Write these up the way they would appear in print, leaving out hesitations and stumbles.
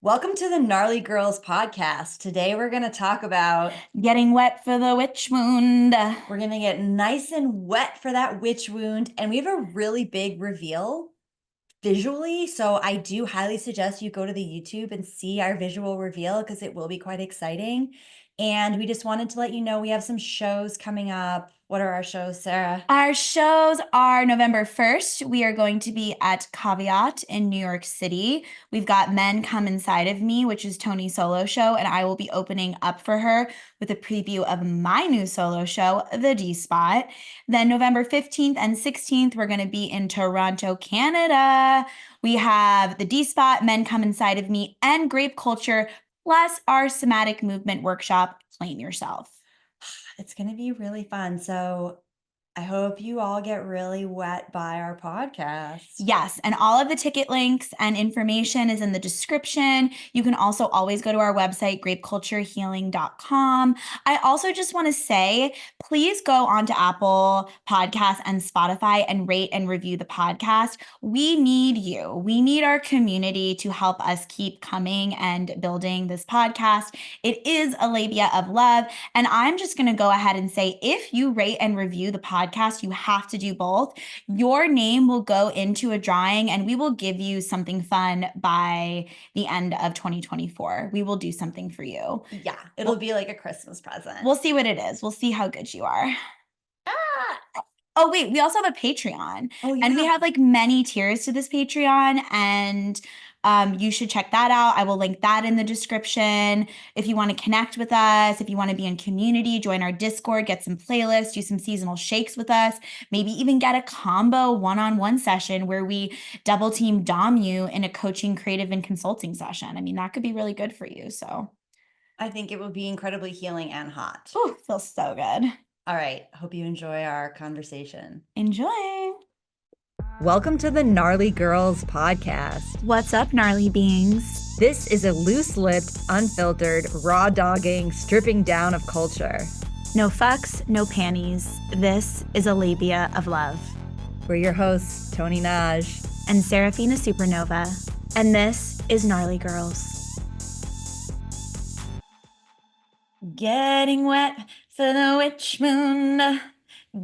Welcome to the Gnarly Girls podcast. Today we're going to talk about Getting wet for the witch wound. we're going to get nice and wet for that witch wound, and we have a really big reveal visually. So I do highly suggest you go to the YouTube and see our visual reveal because it will be quite exciting. And we just wanted to let you know we have some shows coming up. What are our shows, Sarah? Our shows are November 1st. We are going to be at Caveat in New York City. We've got Men Come Inside of Me, which is Tony's solo show, and I will be opening up for her with a preview of my new solo show, The D Spot. Then November 15th and 16th, we're going to be in Toronto, Canada. We have The D Spot, Men Come Inside of Me, and Grape Culture, plus our somatic movement workshop, Claim Yourself. It's going to be really fun. So I hope you all get really wet by our podcast. Yes, and all of the ticket links and information is in the description. You can also always go to our website, grapeculturehealing.com. I also just want to say, please go onto Apple Podcasts and Spotify and rate and review the podcast. We need you. We need our community to help us keep coming and building this podcast. It is a labia of love. And I'm just going to go ahead and say, if you rate and review the podcast, you have to do both. Your name will go into a drawing and we will give you something fun by the end of 2024. We will do something for you. Yeah, it'll be like a Christmas present. We'll see what it is. We'll see how good you are. Oh, wait, we also have a Patreon. Oh, yeah. And we have like many tiers to this Patreon, and you should check that out. I will link that in the description. If you want to connect with us, if you want to be in community, join our Discord, get some playlists, do some seasonal shakes with us, maybe even get a combo one-on-one session where we double team dom you in a coaching, creative, and consulting session. I mean, that could be really good for you. So I think it will be incredibly healing and hot. ooh, feels so good. All right. Hope you enjoy our conversation. Enjoy. Welcome to the Gnarly Girls podcast. What's up, gnarly beings? This is a loose-lipped, unfiltered, raw dogging, stripping down of culture. No fucks, no panties. This is a labia of love. We're your hosts, Tony Naj and Serafina Supernova. And this is Gnarly Girls. Getting wet for the witch moon.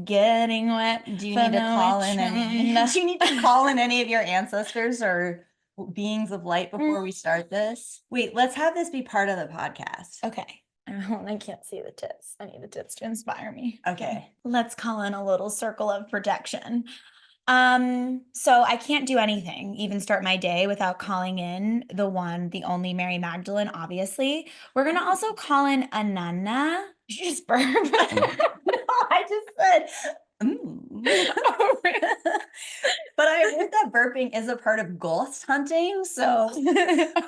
Getting wet. Do you need to call in any? Do you need to call in any of your ancestors or beings of light before we start this? Wait, let's have this be part of the podcast. Okay. I can't see the tits. I need the tits to inspire me. Okay. Let's call in a little circle of protection. So I can't do anything, even start my day without calling in the one, the only Mary Magdalene, obviously. We're going to also call in Anana. Did you just burp? No, I just said, Oh, really? But I heard that burping is a part of ghost hunting, so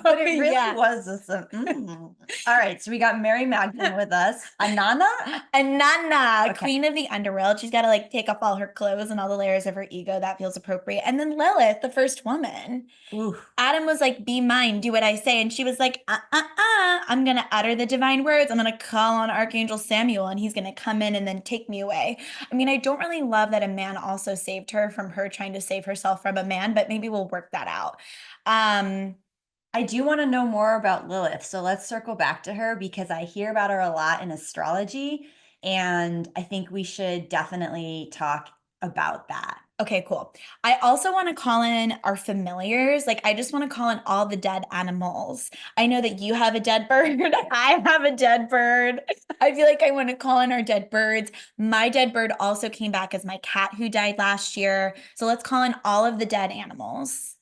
but it really was just All right, so we got Mary Magdalene with us. Anana? Anana, Okay. queen of the underworld. She's got to like take off all her clothes and all the layers of her ego. That feels appropriate. And then Lilith, the first woman. Ooh. Adam was like, be mine, do what I say. And she was like, I'm going to utter the divine words. I'm going to call on Archangel Samuel and he's going to come in and then take me away. I mean, I don't really love that a man also saved her from her trying to save herself from a man, but maybe we'll work that out. I do want to know more about Lilith. So let's circle back to her because I hear about her a lot in astrology. And I think we should definitely talk about that. Okay, cool. I also want to call in our familiars. Like, I just want to call in all the dead animals. I know that you have a dead bird. I have a dead bird. I feel like I want to call in our dead birds. My dead bird also came back as my cat who died last year. So let's call in all of the dead animals.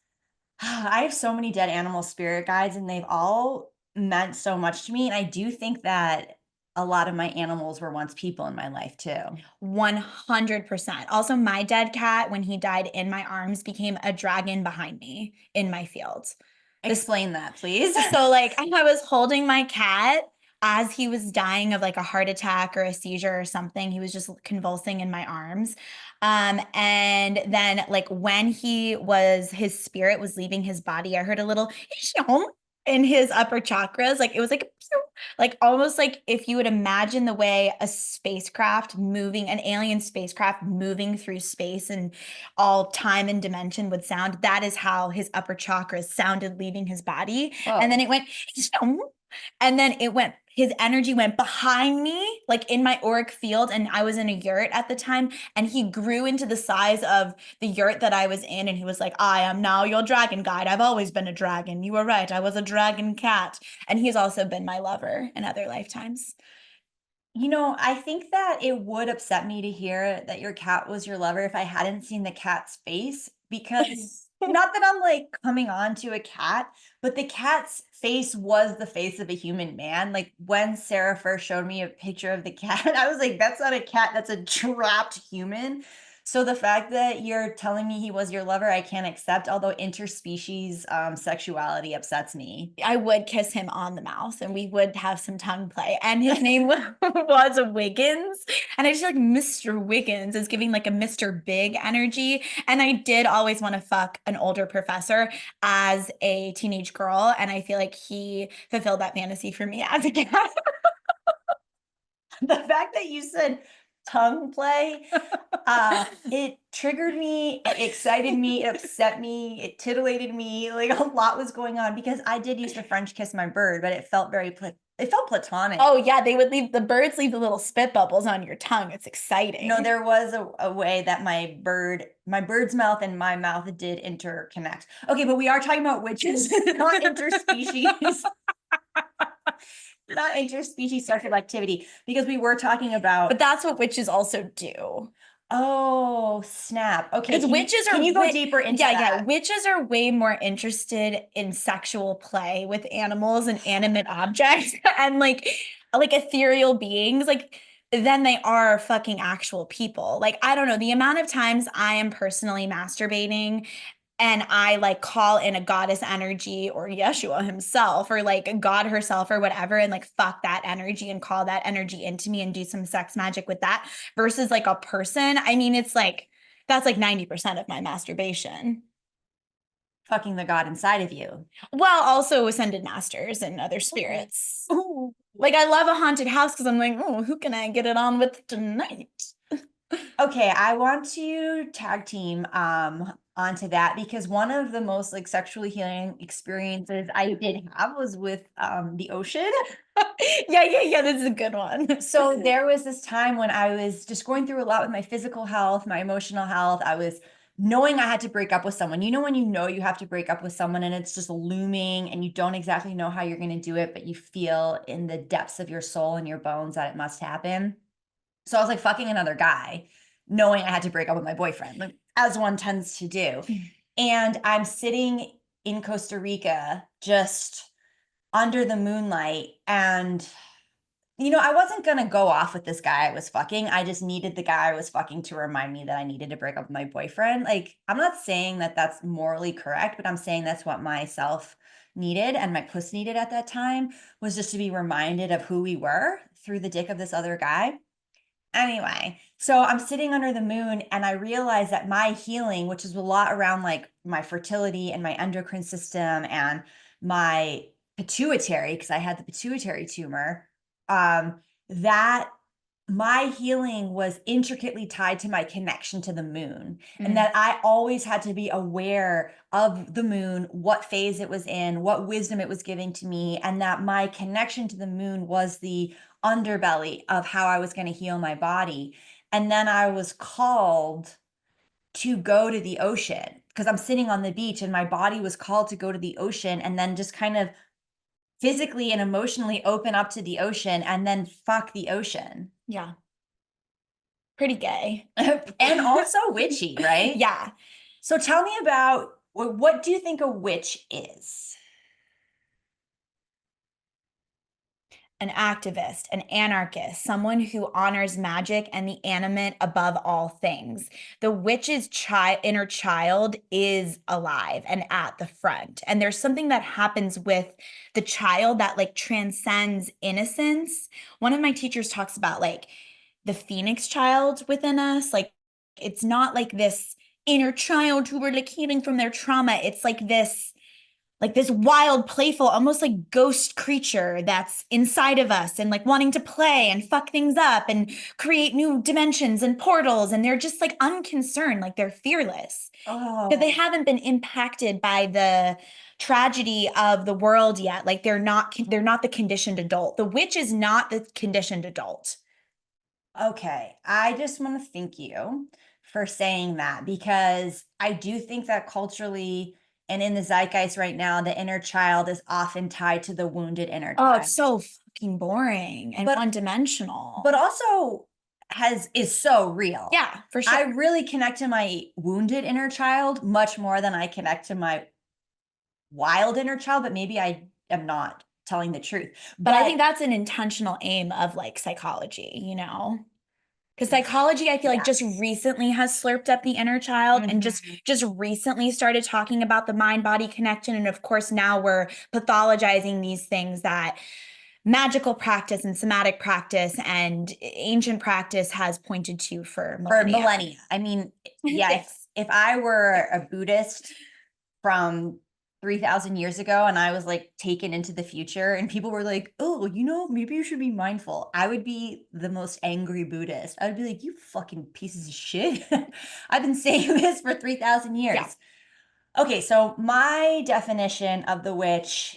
I have so many dead animal spirit guides and they've all meant so much to me. And I do think that a lot of my animals were once people in my life too. 100%. Also, my dead cat, when he died in my arms, became a dragon behind me in my field. Explain that, please. So like I was holding my cat as he was dying of like a heart attack or a seizure or something. He was just convulsing in my arms. And then like when his spirit was leaving his body, I heard a little in his upper chakras. Like it was like almost like if you would imagine the way a spacecraft moving, an alien spacecraft moving through space and all time and dimension would sound. That is how his upper chakras sounded leaving his body. And then Whoa. it went, and then it went, his energy went behind me, like in my auric field. And I was in a yurt at the time, and he grew into the size of the yurt that I was in. And he was like, I am now your dragon guide. I've always been a dragon. You were right. I was a dragon cat. And he's also been my lover in other lifetimes. I think that it would upset me to hear that your cat was your lover if I hadn't seen the cat's face, because not that I'm like coming on to a cat, but the cat's face was the face of a human man. Like when Sarah first showed me a picture of the cat, I was like, that's not a cat, that's a trapped human. So the fact that you're telling me he was your lover, I can't accept, although interspecies sexuality upsets me. I would kiss him on the mouth and we would have some tongue play. And his name was Wiggins. And I just like Mr. Wiggins is giving like a Mr. Big energy. And I did always want to fuck an older professor as a teenage girl. And I feel like he fulfilled that fantasy for me as a cat. The fact that you said tongue play, it triggered me, it excited me, it upset me, it titillated me. Like a lot was going on because I did used to French kiss my bird, but it felt it felt platonic. Oh yeah, they would leave the birds leave the little spit bubbles on your tongue. It's exciting. No, there was a way that my bird's mouth and my mouth did interconnect. Okay, but we are talking about witches, not interspecies. Not interspecies sexual activity, because we were talking about. But that's what witches also do. Oh, snap. Okay, Because witches can are you go deeper into yeah, that? yeah. Witches are way more interested in sexual play with animals and animate objects and like ethereal beings, like than they are fucking actual people. Like, I don't know, the amount of times I am personally masturbating and I like call in a goddess energy or Yeshua himself or like God herself or whatever and like fuck that energy and call that energy into me and do some sex magic with that versus like a person. I mean, it's like that's like 90% of my masturbation. Fucking the god inside of you. While also ascended masters and other Okay. spirits. Ooh. Like I love a haunted house because I'm like, oh, who can I get it on with tonight? Okay, I want to tag team onto that because one of the most like sexually healing experiences I did have was with the ocean. Yeah, yeah, yeah. This is a good one. So there was this time when I was just going through a lot with my physical health, my emotional health. I was knowing I had to break up with someone. When you know you have to break up with someone and it's just looming and you don't exactly know how you're going to do it, but you feel in the depths of your soul and your bones that it must happen. So I was like fucking another guy, knowing I had to break up with my boyfriend, like, as one tends to do. And I'm sitting in Costa Rica just under the moonlight and I wasn't gonna go off with this guy I was fucking. I just needed the guy I was fucking to remind me that I needed to break up with my boyfriend. Like, I'm not saying that that's morally correct, but I'm saying that's what myself needed and my puss needed at that time, was just to be reminded of who we were through the dick of this other guy. Anyway, so I'm sitting under the moon and I realize that my healing, which is a lot around like my fertility and my endocrine system and my pituitary, because I had the pituitary tumor, that my healing was intricately tied to my connection to the moon, and that I always had to be aware of the moon, what phase it was in, what wisdom it was giving to me, and that my connection to the moon was the underbelly of how I was going to heal my body. And then I was called to go to the ocean because I'm sitting on the beach and my body was called to go to the ocean and then just kind of physically and emotionally open up to the ocean and then fuck the ocean. Yeah. Pretty gay. And also witchy, right? Yeah. So tell me about what do you think a witch is? An activist, an anarchist, someone who honors magic and the animate above all things. The witch's inner child is alive and at the front. And there's something that happens with the child that like transcends innocence. One of my teachers talks about like the phoenix child within us. Like it's not like this inner child who we're like healing from their trauma. It's like this like this wild, playful, almost like ghost creature that's inside of us and like wanting to play and fuck things up and create new dimensions and portals. And they're just like unconcerned, like they're fearless because they Oh, haven't been impacted by the tragedy of the world yet. Like they're not the conditioned adult. The witch is not the conditioned adult. okay. I just want to thank you for saying that because I do think that culturally and in the zeitgeist right now, the inner child is often tied to the wounded inner Oh, it's child. so fucking boring and But one-dimensional. also has is so real. Yeah, for I sure. really connect to my wounded inner child much more than I connect to my wild inner child, but maybe I am not telling the truth. But I think But that's an intentional aim of like psychology, you know? Because psychology, I feel like just yes. recently has slurped up the inner child and just Mhm. just recently started talking about the mind-body connection. And of course, now we're pathologizing these things that magical practice and somatic practice and ancient practice has pointed to for For millennia. millennia. I mean, yeah, Yes. if I were a Buddhist from 3,000 years ago and I was like taken into the future and people were like, "Oh, maybe you should be mindful." I would be the most angry Buddhist. I would be like, "You fucking pieces of shit." I've been saying this for 3,000 Yeah. years. Okay, so my definition of the witch,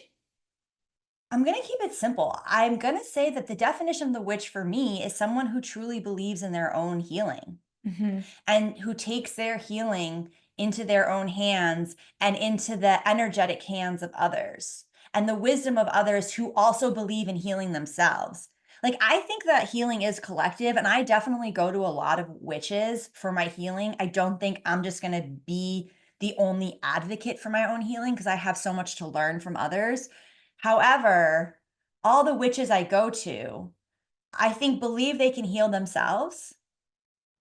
I'm going to keep it simple. I'm going to say that the definition of the witch for me is someone who truly believes in their own healing Hmm. and who takes their healing into their own hands and into the energetic hands of others and the wisdom of others who also believe in healing themselves. Like, I think that healing is collective, and I definitely go to a lot of witches for my healing. I don't think I'm just going to be the only advocate for my own healing because I have so much to learn from others. However, all the witches I go to, I think believe they can heal themselves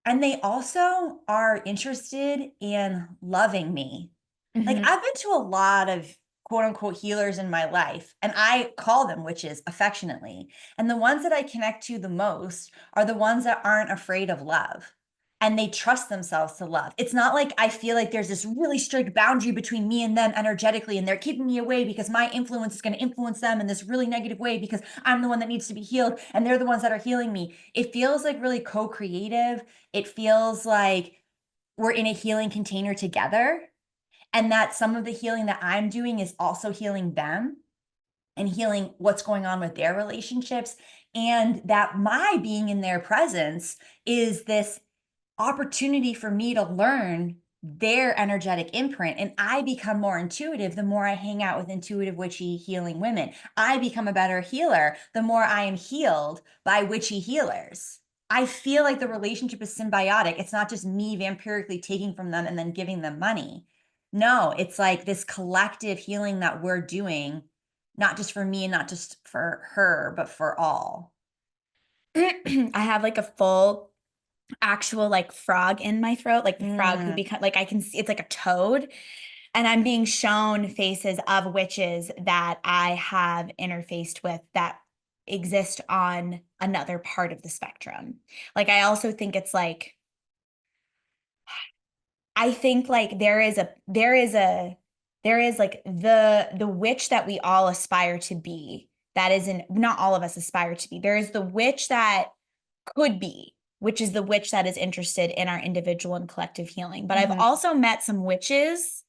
and they also are interested in loving me. Like, Hmm. I've been to a lot of quote unquote healers in my life, and I call them witches affectionately. And the ones that I connect to the most are the ones that aren't afraid of love and they trust themselves to love. It's not like I feel like there's this really strict boundary between me and them energetically, and they're keeping me away because my influence is going to influence them in this really negative way because I'm the one that needs to be healed and they're the ones that are healing me. It feels like really co creative. It feels like we're in a healing container together and that some of the healing that I'm doing is also healing them and healing what's going on with their relationships. And that my being in their presence is this opportunity for me to learn their energetic imprint. And I become more intuitive the more I hang out with intuitive, witchy, healing women. I become a better healer the more I am healed by witchy healers. I feel like the relationship is symbiotic. It's not just me vampirically taking from them and then giving them money. No, it's like this collective healing that we're doing, not just for me and not just for her, but for all. I have like a full actual like frog in my throat, like the frog who Mm. become like I can see it's like a toad. And I'm being shown faces of witches that I have interfaced with that exist on another part of the spectrum. Like I also think it's like I think like there is like the witch that we all aspire to be. That isn't not all of us aspire to be. There is the witch that could be, which is the witch that is interested in our individual and collective healing. But I've Mhm. also met some witches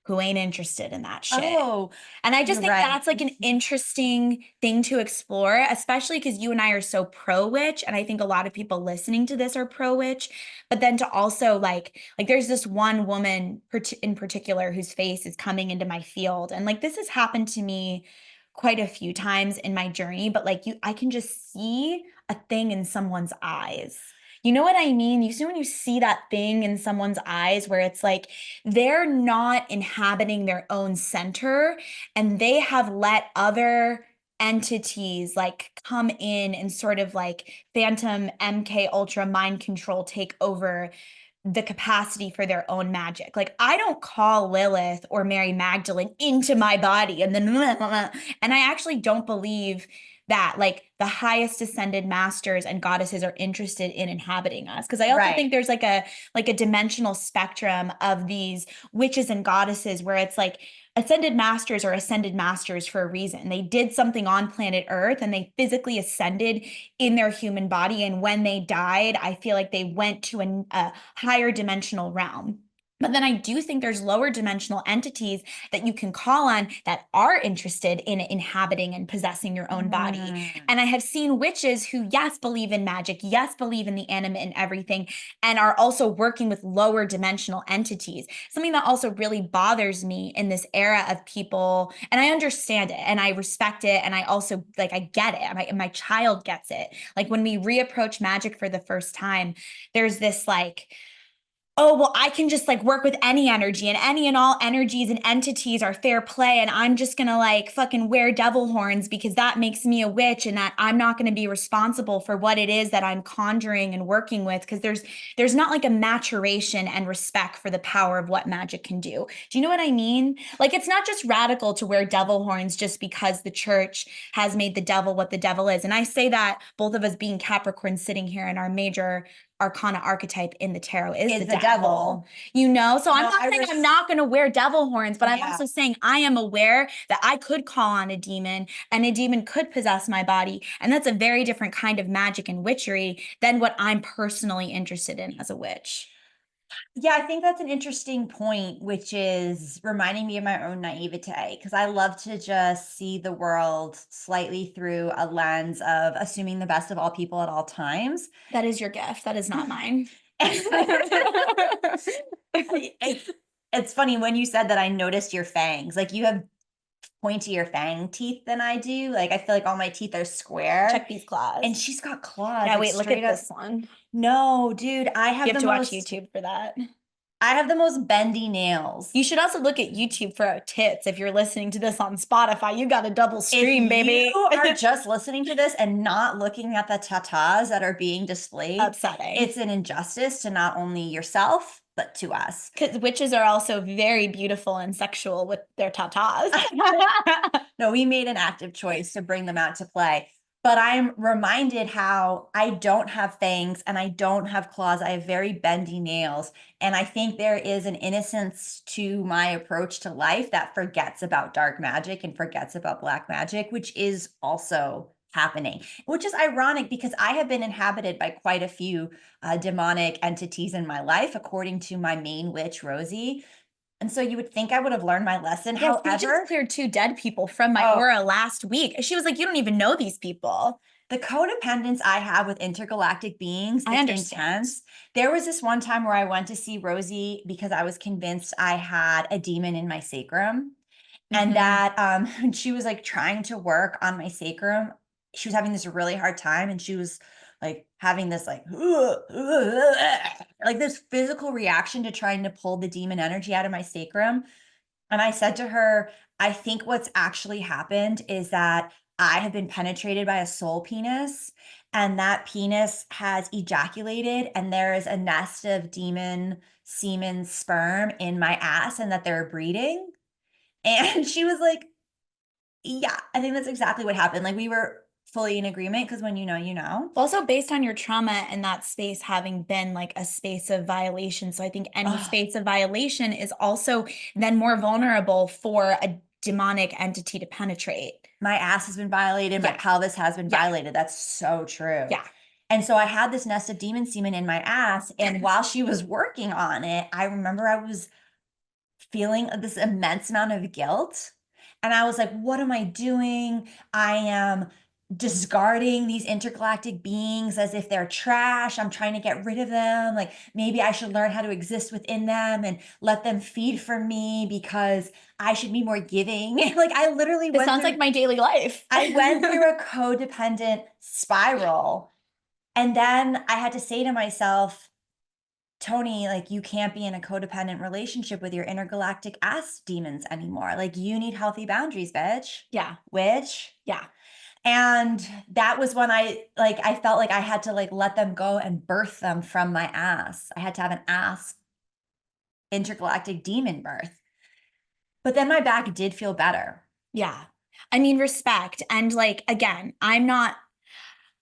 who ain't interested in that shit. Oh, And I just you're think right. that's like an interesting thing to explore, especially because you and I are so pro witch. And I think a lot of people listening to this are pro witch. But then to also like there's this one woman in particular whose face is coming into my field. And like this has happened to me quite a few times in my journey, but like I can just see a thing in someone's eyes. You know what I mean? You see when you see that thing in someone's eyes where it's like they're not inhabiting their own center and they have let other entities like come in and sort of like phantom MK ultra mind control take over the capacity for their own magic. Like I don't call Lilith or Mary Magdalene into my body and then and I actually don't believe that like the highest ascended masters and goddesses are interested in inhabiting us because I also Right. think there's like a dimensional spectrum of these witches and goddesses where it's like ascended masters are ascended masters for a reason. They did something on planet Earth and they physically ascended in their human body. And when they died, I feel like they went to a higher dimensional realm. But then I do think there's lower dimensional entities that you can call on that are interested in inhabiting and possessing your own body. Mm. And I have seen witches who, yes, believe in magic, yes, believe in the animate and everything, and are also working with lower dimensional entities. Something that also really bothers me in this era of people, and I understand it and I respect it, and I also like I get it. My child gets it. Like when we reapproach magic for the first time, there's this like, oh, well, I can just like work with any energy, and any and all energies and entities are fair play. And I'm just gonna like fucking wear devil horns because that makes me a witch, and that I'm not gonna be responsible for what it is that I'm conjuring and working with. Because there's not like a maturation and respect for the power of what magic can do. Do you know what I mean? Like it's not just radical to wear devil horns just because the church has made the devil what the devil is. And I say that both of us being Capricorn sitting here in our major arcana archetype in the tarot is the Is the devil, devil. you know? So I'm No, not saying I'm not going to wear devil horns, but I'm yeah. also saying I am aware that I could call on a demon and a demon could possess my body. And that's a very different kind of magic and witchery than what I'm personally interested in as a witch. Yeah, I think that's an interesting point, which is reminding me of my own naivete, because I love to just see the world slightly through a lens of assuming the best of all people at all times. That is your gift. That is not mine. It's, it's funny when you said that I noticed your fangs. Like you have pointier fang teeth than I do. Like I feel like all my teeth are square. Check these claws. And she's got claws, Yeah, like wait, look straight at up. this one. No, dude, You have to watch YouTube for that. I have the most bendy nails. You should also look at YouTube for our tits if you're listening to this on Spotify. You got a double If stream, you baby. are just listening to this and not looking at the tatas that are being displayed, Upsetting. it's an injustice to not only yourself, but to us. Because witches are also very beautiful and sexual with their tatas. No, we made an active choice to bring them out to play. But I'm reminded how I don't have fangs and I don't have claws. I have very bendy nails. And I think there is an innocence to my approach to life that forgets about dark magic and forgets about black magic, which is also happening, which is ironic because I have been inhabited by quite a few demonic entities in my life, according to my main witch, Rosie. And so you would think I would have learned my lesson. Yes, they just However, cleared 2 dead people from my oh, aura last week. She was like, you don't even know these people. the codependence I have with intergalactic beings, I it's understand. intense. There was this one time where I went to see Rosie because I was convinced I had a demon in my sacrum. And Mhm. that when she was like trying to work on my sacrum, she was having this really hard time and she was like having this like like this physical reaction to trying to pull the demon energy out of my sacrum. And I said to her, I think what's actually happened is that I have been penetrated by a soul penis, and that penis has ejaculated, and there is a nest of demon semen sperm in my ass, and that they're breeding. And she was like, yeah, I think that's exactly what happened. Like we were fully in agreement because when you know, you know. Also, based on your trauma and that space having been like a space of violation. So I think any Ugh, space of violation is also then more vulnerable for a demonic entity to penetrate. my ass has been violated, my Yeah. pelvis has been Yeah. violated. That's so true. Yeah. And so I had this nest of demon semen in my ass. And while she was working on it, I remember I was feeling this immense amount of guilt. And I was like, what am I doing? I am discarding these intergalactic beings as if they're trash. I'm trying to get rid of them. Like maybe I should learn how to exist within them and let them feed from me because I should be more giving. Like I literally This went sounds through like my daily life. I went through a codependent spiral. And then I had to say to myself, Tony, like you can't be in a codependent relationship with your intergalactic ass demons anymore. Like you need healthy boundaries, bitch. Yeah. Witch. Yeah. And that was when I felt like I had to like let them go and birth them from my ass. I had to have an ass intergalactic demon birth. But then my back did feel better. Yeah. I mean, respect. And like, again, I'm not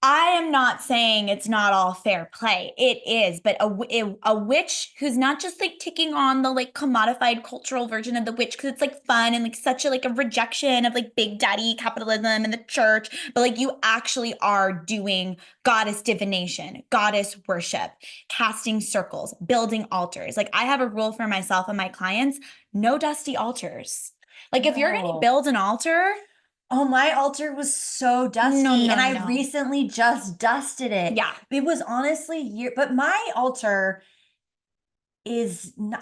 I am not saying it's not all fair play. It is, but a witch who's not just like ticking on the like commodified cultural version of the witch because it's like fun and like such a like a rejection of like big daddy capitalism and the church, but like you actually are doing goddess divination, goddess worship, casting circles, building altars. Like I have a rule for myself and my clients, no dusty altars. Like if you're going to No. build an altar, Oh, my altar was so no, dusty, and no, I no. recently just dusted it. Yeah. It was honestly but my altar is not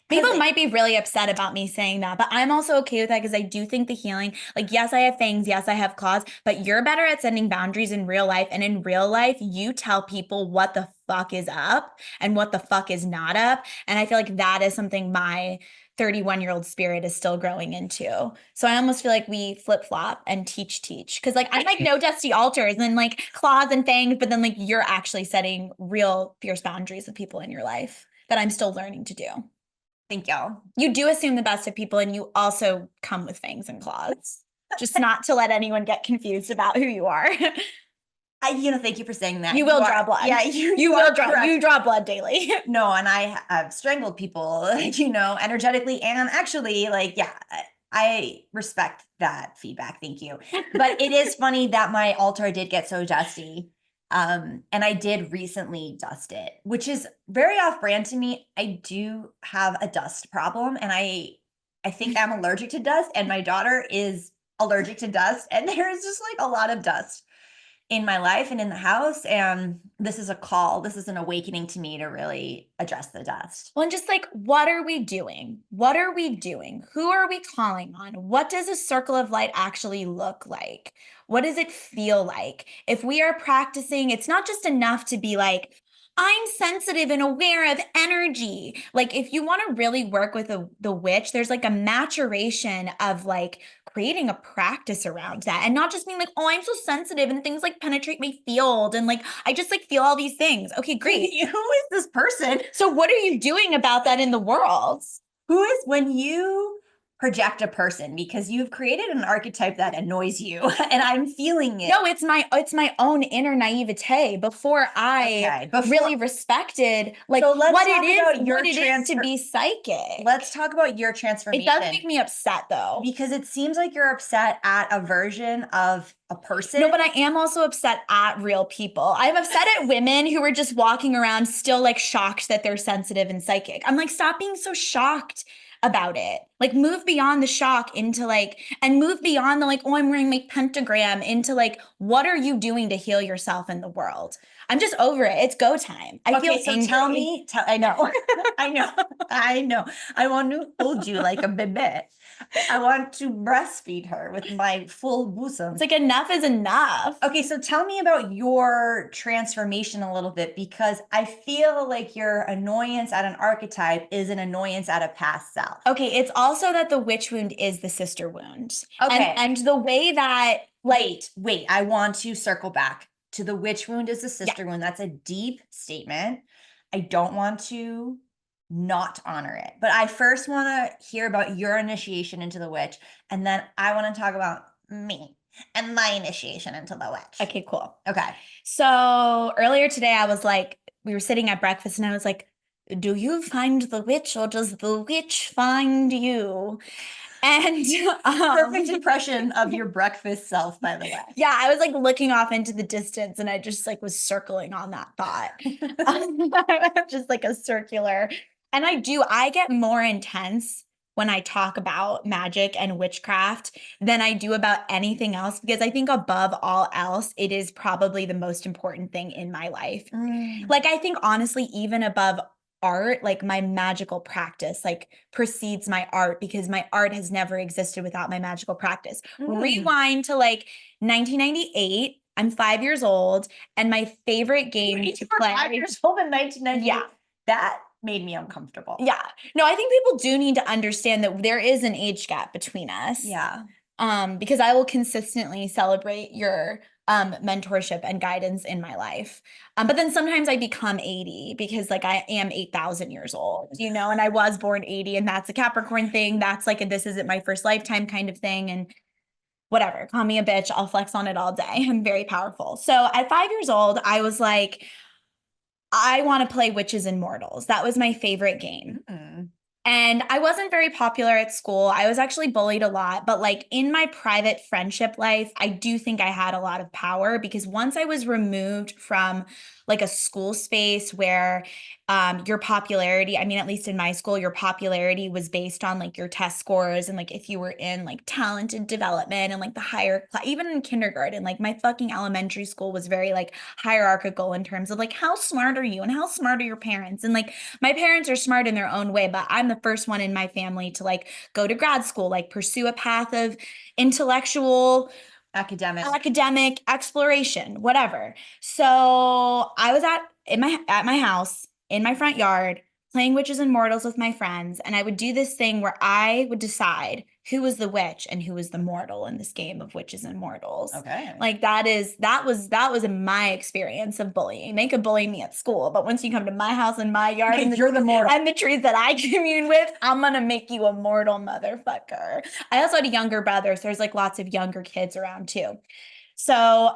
because People might be really upset about me saying that, but I'm also okay with that because I do think the healing, like, yes, I have fangs, yes, I have claws, but you're better at setting boundaries in real life. And in real life, you tell people what the fuck is up and what the fuck is not up. And I feel like that is something my 31-year-old spirit is still growing into. So I almost feel like we flip flop and teach. Cause like I'm like no dusty altars and like claws and fangs, but then like you're actually setting real fierce boundaries with people in your life that I'm still learning to do. thank you. You do assume the best of people and you also come with fangs and claws. Just not to let anyone get confused about who you are. Thank you for saying that. You will draw blood. Yeah, You are will draw correct. you draw blood daily. No, and I have strangled people, energetically and actually, like, yeah, I respect that feedback. Thank you. But it is funny that my altar did get so dusty. And I did recently dust it, which is very off brand to me. I do have a dust problem, and I think I'm allergic to dust, and my daughter is allergic to dust, and there's just like a lot of dust in my life and in the house. And this is a call. This is an awakening to me to really address the dust. Well, and just like, what are we doing? What are we doing? Who are we calling on? What does a circle of light actually look like? What does it feel like? If we are practicing, it's not just enough to be like, I'm sensitive and aware of energy. Like, if you want to really work with the witch, there's like a maturation of like creating a practice around that and not just being like, oh, I'm so sensitive and things like penetrate my field and like I just like feel all these things. Okay, great. Who is this person? So what are you doing about that in the world? Who is when you project a person because you've created an archetype that annoys you and I'm feeling it. No, it's my own inner naivete before I really respected like So let's what talk it about your what it is to be psychic. Let's talk about your It transformation. does make me upset though. Because it seems like you're upset at a version of a person. No, but I am also upset at real people. I'm upset at women who are just walking around still like shocked that they're sensitive and psychic. I'm like, stop being so shocked about it. Like move beyond the shock into like, and move beyond the like, oh, I'm wearing my pentagram into like, what are you doing to heal yourself in the world? I'm just over it. It's go time. I feel so angry. I know, I know. I want to hold you like a bebe. I want to breastfeed her with my full bosom. It's like enough is enough. Okay, so tell me about your transformation a little bit because I feel like your annoyance at an archetype is an annoyance at a past self. Okay, it's also that the witch wound is the sister wound. Okay. And the way that wait, I want to circle back to the witch wound is the sister wound. That's a deep statement. I don't want to not honor it. But I first want to hear about your initiation into the witch, and then I want to talk about me and my initiation into the witch. Okay, cool. Okay. So earlier today, I was like, we were sitting at breakfast and I was like, do you find the witch or does the witch find you? And perfect impression of your breakfast self, by the way. Yeah, I was like looking off into the distance and I just like was circling on that thought. Just like a circular. And I get more intense when I talk about magic and witchcraft than I do about anything else because I think above all else, it is probably the most important thing in my life. Like I think honestly, even above art, like my magical practice, like precedes my art because my art has never existed without my magical practice. Rewind to like 1998. I'm 5 years old, and my favorite game to play. 5 years old in 1998. Yeah, that made me uncomfortable. Yeah, no, I think people do need to understand that there is an age gap between us. Yeah. Because I will consistently celebrate your mentorship and guidance in my life. But then sometimes I become 80 because like I am 8,000 years old, and I was born 80 and that's a Capricorn thing. That's like, this isn't my first lifetime kind of thing. And whatever, call me a bitch. I'll flex on it all day. I'm very powerful. So at 5 years old, I was like, I want to play Witches and Mortals. That was my favorite game. Mm. And I wasn't very popular at school. I was actually bullied a lot, but like in my private friendship life, I do think I had a lot of power because once I was removed from like a school space where your popularity, I mean, at least in my school, your popularity was based on like your test scores and like if you were in like talented development and like the higher class, even in kindergarten, like my fucking elementary school was very like hierarchical in terms of like how smart are you and how smart are your parents and like my parents are smart in their own way, but I'm the first one in my family to like go to grad school, like pursue a path of intellectual, academic exploration, whatever. So I was at my house in my front yard playing Witches and Mortals with my friends, and I would do this thing where I would decide who was the witch and who was the mortal in this game of Witches and Mortals. Okay. Like that was my experience of bullying. They could bully me at school, but once you come to my house and my yard and You're the mortal. and the trees that I commune with, I'm gonna make you a mortal motherfucker. I also had a younger brother, so there's like lots of younger kids around too. So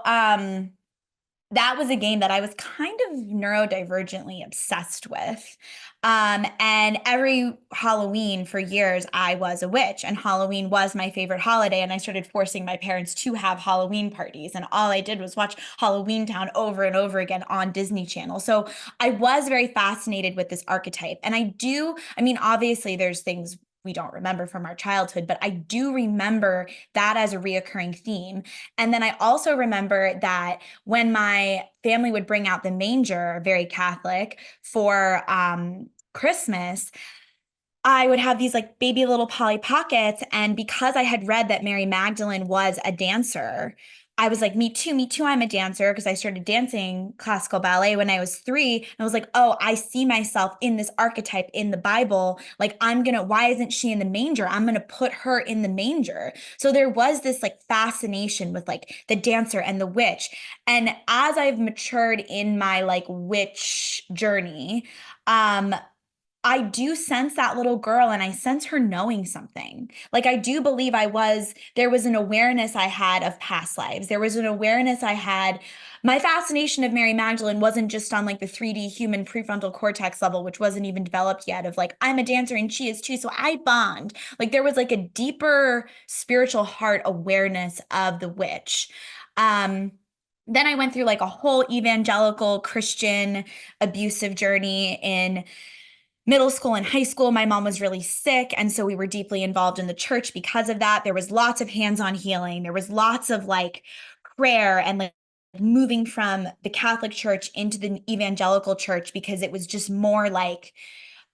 that was a game that I was kind of neurodivergently obsessed with. And every Halloween for years, I was a witch, and Halloween was my favorite holiday. And I started forcing my parents to have Halloween parties. And all I did was watch Halloween Town over and over again on Disney Channel. So I was very fascinated with this archetype. And I mean, obviously, there's things we don't remember from our childhood, but I do remember that as a reoccurring theme. And then I also remember that when my family would bring out the manger, very Catholic, for Christmas, I would have these like baby little Polly Pockets. And because I had read that Mary Magdalene was a dancer, I was like, me too, I'm a dancer because I started dancing classical ballet when I was 3. And I was like, oh, I see myself in this archetype in the Bible. Like, why isn't she in the manger? I'm going to put her in the manger. So there was this like fascination with like the dancer and the witch. And as I've matured in my like witch journey, um, I do sense that little girl and I sense her knowing something. Like I do believe there was an awareness I had of past lives. There was an awareness I had. My fascination of Mary Magdalene wasn't just on like the 3D human prefrontal cortex level, which wasn't even developed yet, of like, I'm a dancer and she is too. So I bond. Like there was like a deeper spiritual heart awareness of the witch. Um, then I went through like a whole evangelical Christian abusive journey in middle school and high school. My mom was really sick, and so we were deeply involved in the church because of that. There was lots of hands-on healing. There was lots of like prayer and like moving from the Catholic church into the evangelical church because it was just more like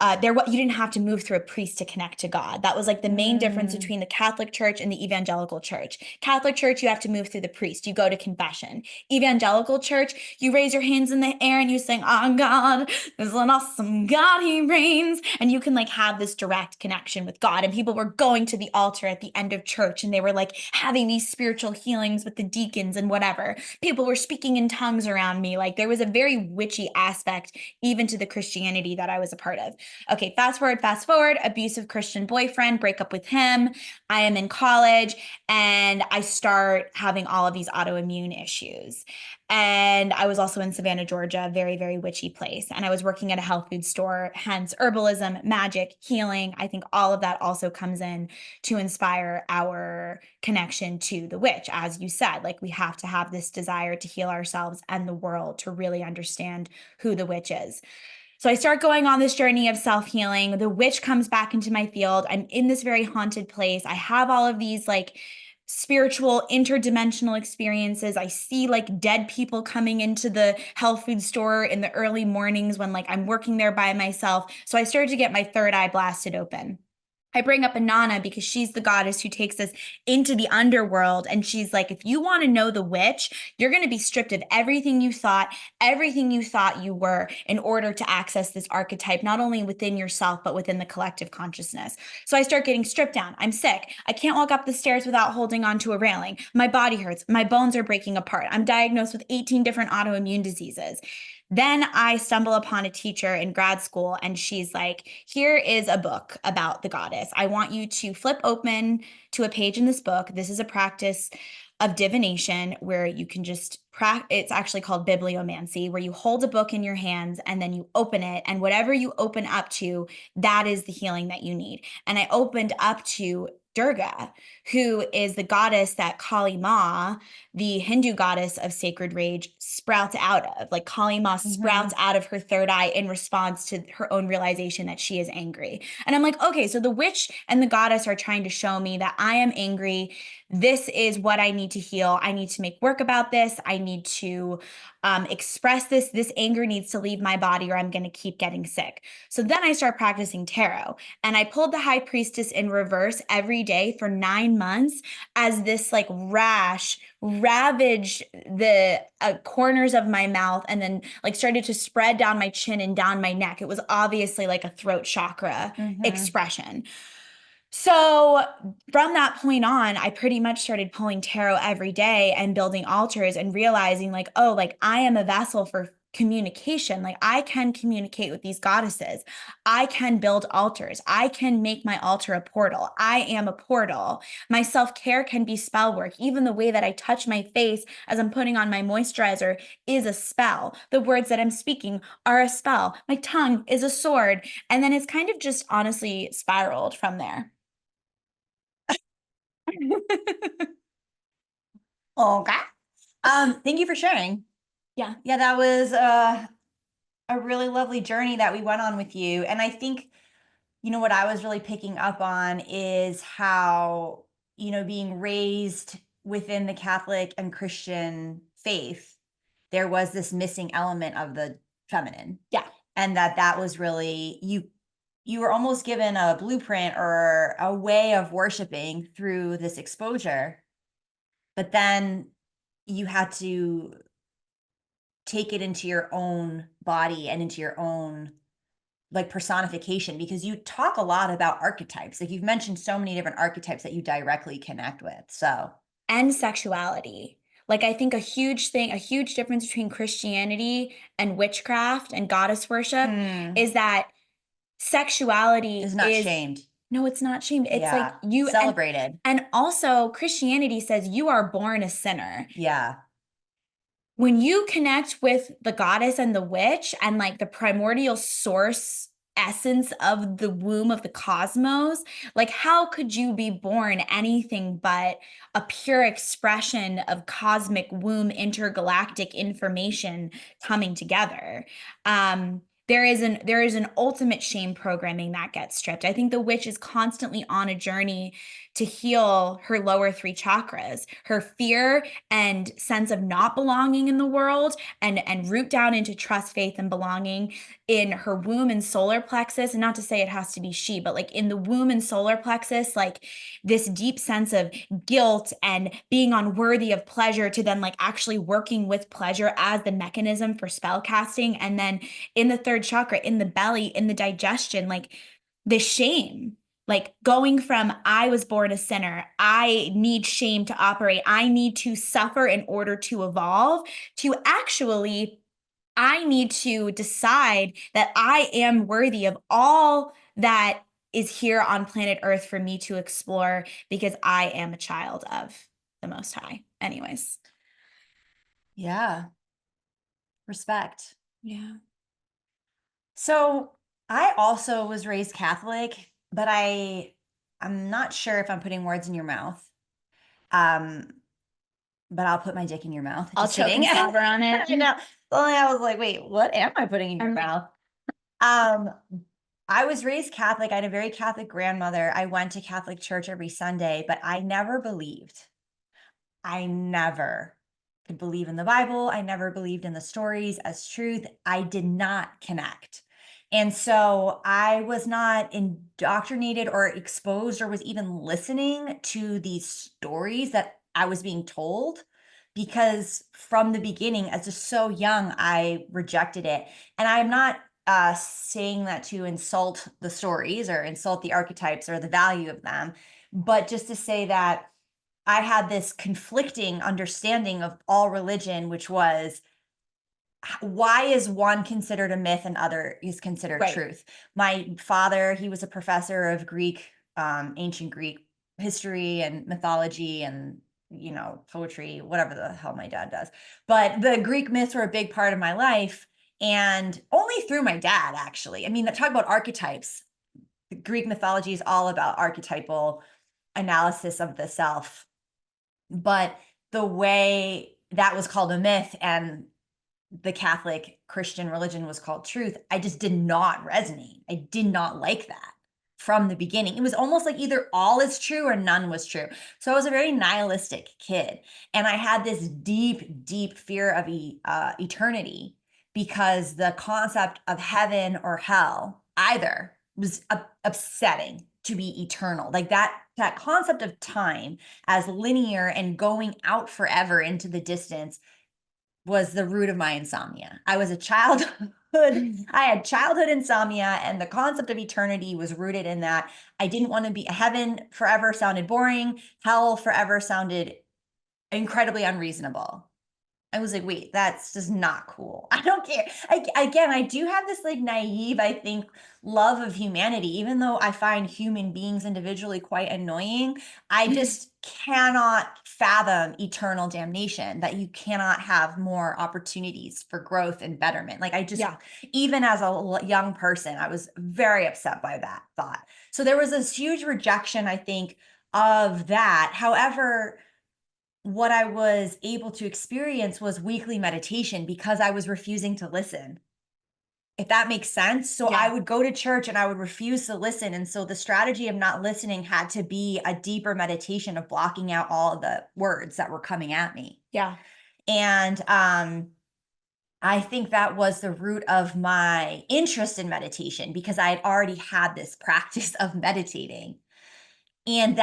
you didn't have to move through a priest to connect to God. That was like the main difference Mm. between the Catholic Church and the Evangelical Church. Catholic Church, you have to move through the priest. You go to confession. Evangelical Church, you raise your hands in the air and you sing, "Oh God, there's an awesome God, He reigns," and you can like have this direct connection with God. And people were going to the altar at the end of church, and they were like having these spiritual healings with the deacons and whatever. People were speaking in tongues around me. Like there was a very witchy aspect even to the Christianity that I was a part of. Okay, fast forward, abusive Christian boyfriend, break up with him. I am in college and I start having all of these autoimmune issues. And I was also in Savannah, Georgia, a very, very witchy place. And I was working at a health food store, hence herbalism, magic, healing. I think all of that also comes in to inspire our connection to the witch. As you said, like we have to have this desire to heal ourselves and the world to really understand who the witch is. So I start going on this journey of self-healing. The witch comes back into my field. I'm in this very haunted place. I have all of these like spiritual interdimensional experiences. I see like dead people coming into the health food store in the early mornings when like I'm working there by myself. So I started to get my third eye blasted open. I bring up Inanna because she's the goddess who takes us into the underworld. And she's like, if you want to know the witch, you're going to be stripped of everything you thought you were in order to access this archetype, not only within yourself, but within the collective consciousness. So I start getting stripped down. I'm sick. I can't walk up the stairs without holding onto a railing. My body hurts. My bones are breaking apart. I'm diagnosed with 18 different autoimmune diseases. Then I stumble upon a teacher in grad school, and she's like, here is a book about the goddess. I want you to flip open to a page in this book. This is a practice of divination where you can just it's actually called bibliomancy, where you hold a book in your hands and then you open it, and whatever you open up to, that is the healing that you need. And I opened up to Durga, who is the goddess that Kali Ma, the Hindu goddess of sacred rage, sprouts out of. Like Kali Ma sprouts out of her third eye in response to her own realization that she is angry. And I'm like, okay, so the witch and the goddess are trying to show me that I am angry. This is what I need to heal. I need to make work about this. I need to express this. This anger needs to leave my body or I'm going to keep getting sick. So then I start practicing tarot, and I pulled the high priestess in reverse every day for 9 months as this like rash ravaged the corners of my mouth and then like started to spread down my chin and down my neck. It was obviously like a throat chakra expression. So from that point on, I pretty much started pulling tarot every day and building altars and realizing like, oh, like I am a vessel for communication. Like I can communicate with these goddesses. I can build altars. I can make my altar a portal. I am a portal. My self-care can be spell work. Even the way that I touch my face as I'm putting on my moisturizer is a spell. The words that I'm speaking are a spell. My tongue is a sword. And then it's kind of just honestly spiraled from there. Okay. Thank you for sharing. Yeah. Yeah, that was a really lovely journey that we went on with you. And I think, what I was really picking up on is how, being raised within the Catholic and Christian faith, there was this missing element of the feminine. Yeah. And that was really you were almost given a blueprint or a way of worshiping through this exposure, but then you had to take it into your own body and into your own like personification, because you talk a lot about archetypes. Like you've mentioned so many different archetypes that you directly connect with. So, And sexuality. Like I think a huge thing, a huge difference between Christianity and witchcraft and goddess worship is that sexuality is not is shamed. no, it's not shamed. It's like Yeah. you Celebrated. and also Christianity says you are born a sinner. Yeah. When you connect with the goddess and the witch and like the primordial source essence of the womb of the cosmos, like how could you be born anything but a pure expression of cosmic womb intergalactic information coming together? There is an ultimate shame programming that gets stripped. I think the witch is constantly on a journey to heal her lower three chakras, her fear and sense of not belonging in the world, and root down into trust, faith, and belonging in her womb and solar plexus. And not to say it has to be she, but like in the womb and solar plexus, like this deep sense of guilt and being unworthy of pleasure, to then like actually working with pleasure as the mechanism for spell casting. And then in the third chakra, in the belly, in the digestion, like the shame, like going from I was born a sinner, I need shame to operate, I need to suffer in order to evolve, to actually I need to decide that I am worthy of all that is here on planet Earth for me to explore, because I am a child of the Most High. Anyways. Yeah. Respect. Yeah. So I also was raised Catholic, but I'm not sure if I'm putting words in your mouth. Um, but I'll put my dick in your mouth. I'll Just choke kidding. and slobber on it. You know, only I was like, wait, what am I putting in your mouth? Um, I was raised Catholic. I had a very Catholic grandmother. I went to Catholic church every Sunday, but I never believed. I never could believe in the Bible. I never believed in the stories as truth. I did not connect. And so I was not indoctrinated or exposed or was even listening to these stories that I was being told, because from the beginning, as just so young, I rejected it. And I'm not saying that to insult the stories or insult the archetypes or the value of them, but just to say that I had this conflicting understanding of all religion, which was why is one considered a myth and other is considered Right. truth? My father, he was a professor of Greek, ancient Greek history and mythology and, poetry, whatever the hell my dad does. But the Greek myths were a big part of my life, and only through my dad, actually. I mean, talk about archetypes. Greek mythology is all about archetypal analysis of the self. But the way that was called a myth and the Catholic Christian religion was called truth, I just did not resonate. I did not like that from the beginning. It was almost like either all is true or none was true. So I was a very nihilistic kid. And I had this deep, deep fear of eternity because the concept of heaven or hell, either, was upsetting to be eternal. Like that concept of time as linear and going out forever into the distance was the root of my insomnia. I was a childhood I had childhood insomnia, and the concept of eternity was rooted in that. I didn't want to be heaven forever sounded boring, hell forever sounded incredibly unreasonable. I was like, wait, that's just not cool. I don't care. Again, I do have this like naive, I think, love of humanity, even though I find human beings individually quite annoying. I just cannot fathom eternal damnation, that you cannot have more opportunities for growth and betterment. Like, I just, Yeah. even as a young person, I was very upset by that thought. So there was this huge rejection, I think, of that. However, what I was able to experience was weekly meditation because I was refusing to listen, if that makes sense. So I Yeah. would go to church and I would refuse to listen. And so the strategy of not listening had to be a deeper meditation of blocking out all of the words that were coming at me. Yeah. And I think that was the root of my interest in meditation because I had already had this practice of meditating. And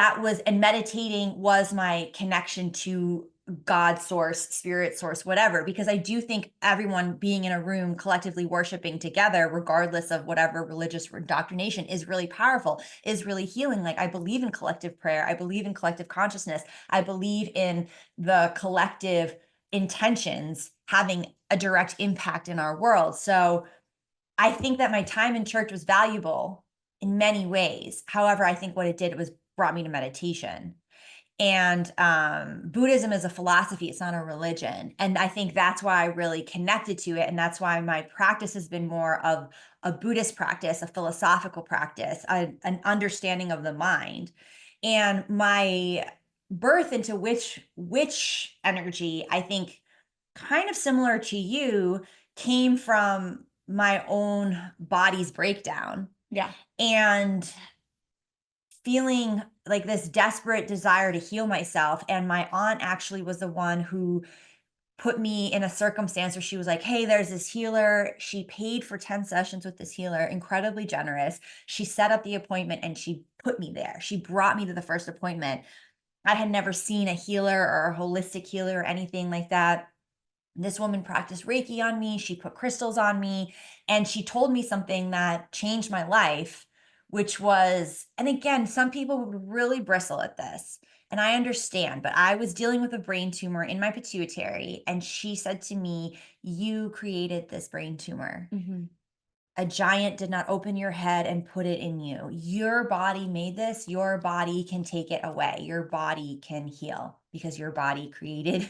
meditating was my connection to God source, spirit source, whatever, because I do think everyone being in a room collectively worshiping together, regardless of whatever religious indoctrination, is really powerful, is really healing. Like, I believe in collective prayer. I believe in collective consciousness. I believe in the collective intentions having a direct impact in our world. So I think that my time in church was valuable in many ways. However, I think what it did was brought me to meditation. And Buddhism is a philosophy, it's not a religion. And I think that's why I really connected to it. And that's why my practice has been more of a Buddhist practice, a philosophical practice, an understanding of the mind. And my birth into which energy, I think, kind of similar to you, came from my own body's breakdown Yeah. and feeling like this desperate desire to heal myself. And my aunt actually was the one who put me in a circumstance where she was like, hey, there's this healer. She paid for 10 sessions with this healer, incredibly generous. She set up the appointment and she put me there. She brought me to the first appointment. I had never seen a healer or a holistic healer or anything like that. This woman practiced Reiki on me. She put crystals on me, and she told me something that changed my life, which was, and again, some people would really bristle at this, and I understand, but I was dealing with a brain tumor in my pituitary, and she said to me, you created this brain tumor. Mhm. A giant did not open your head and put it in you. Your body made this. Your body can take it away. Your body can heal because your body created,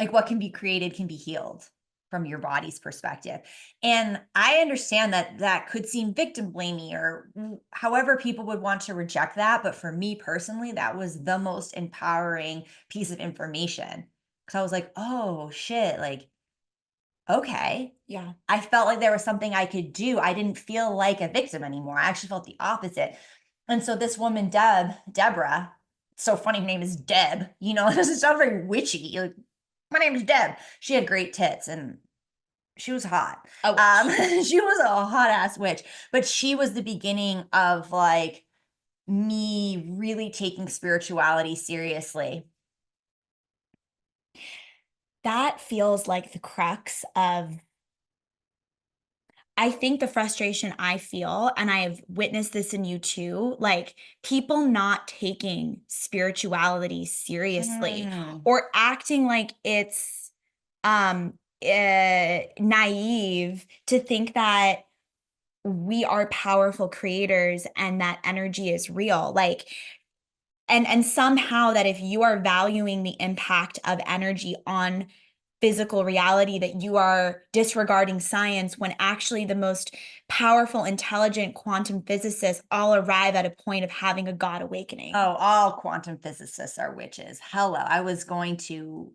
like, what can be created can be healed from your body's perspective. And I understand that that could seem victim blamey or however people would want to reject that. But for me personally, that was the most empowering piece of information. Cause I was like, oh shit, like, okay, Yeah. I felt like there was something I could do. I didn't feel like a victim anymore. I actually felt the opposite. And so this woman, Deborah, so funny, her name is Deb, it doesn't sound very witchy. Like, my name is Deb. She had great tits and she was hot. A witch. She was a hot ass witch, but she was the beginning of like me really taking spirituality seriously. That feels like the crux of, I think, the frustration I feel, and I have witnessed this in you too, like people not taking spirituality seriously Mm, or acting like um naive to think that we are powerful creators and that energy is real. Like, and somehow that if you are valuing the impact of energy on physical reality, that you are disregarding science, when actually the most powerful, intelligent quantum physicists all arrive at a point of having a God awakening. Oh, all quantum physicists are witches. Hello. I was going to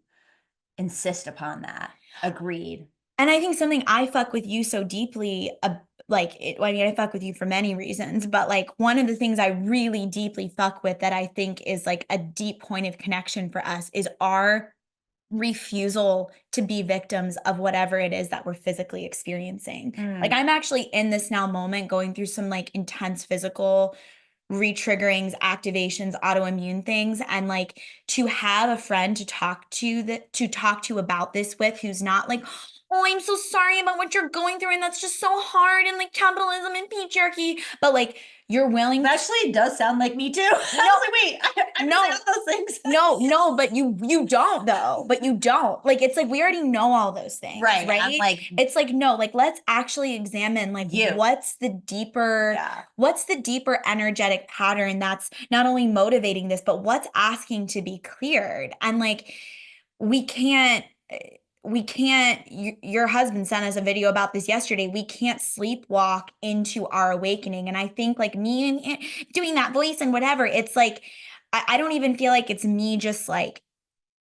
insist upon that. Agreed. And I think something I fuck with you so deeply, I mean, I fuck with you for many reasons, but like one of the things I really deeply fuck with that I think is like a deep point of connection for us is our refusal to be victims of whatever it is that we're physically experiencing. Like, Mm. I'm actually in this now moment going through some like intense physical re-triggerings, activations, autoimmune things, and like to have a friend to talk to about this with, who's not like, oh, I'm so sorry about what you're going through and that's just so hard, and like capitalism and patriarchy, but like you're willing It to. actually does sound like me too. I was No, like, wait, I'm no, saying all those things. no, but you don't though. But you don't. Like, it's like we already know all those things, Right. I'm right? like, It's like, no, like let's actually examine like you. Yeah. what's the deeper energetic pattern that's not only motivating this, but what's asking to be cleared. And like we can't your husband sent us a video about this yesterday. We can't sleepwalk into our awakening. And I think like me and doing that voice and whatever, it's like I don't even feel like it's me just like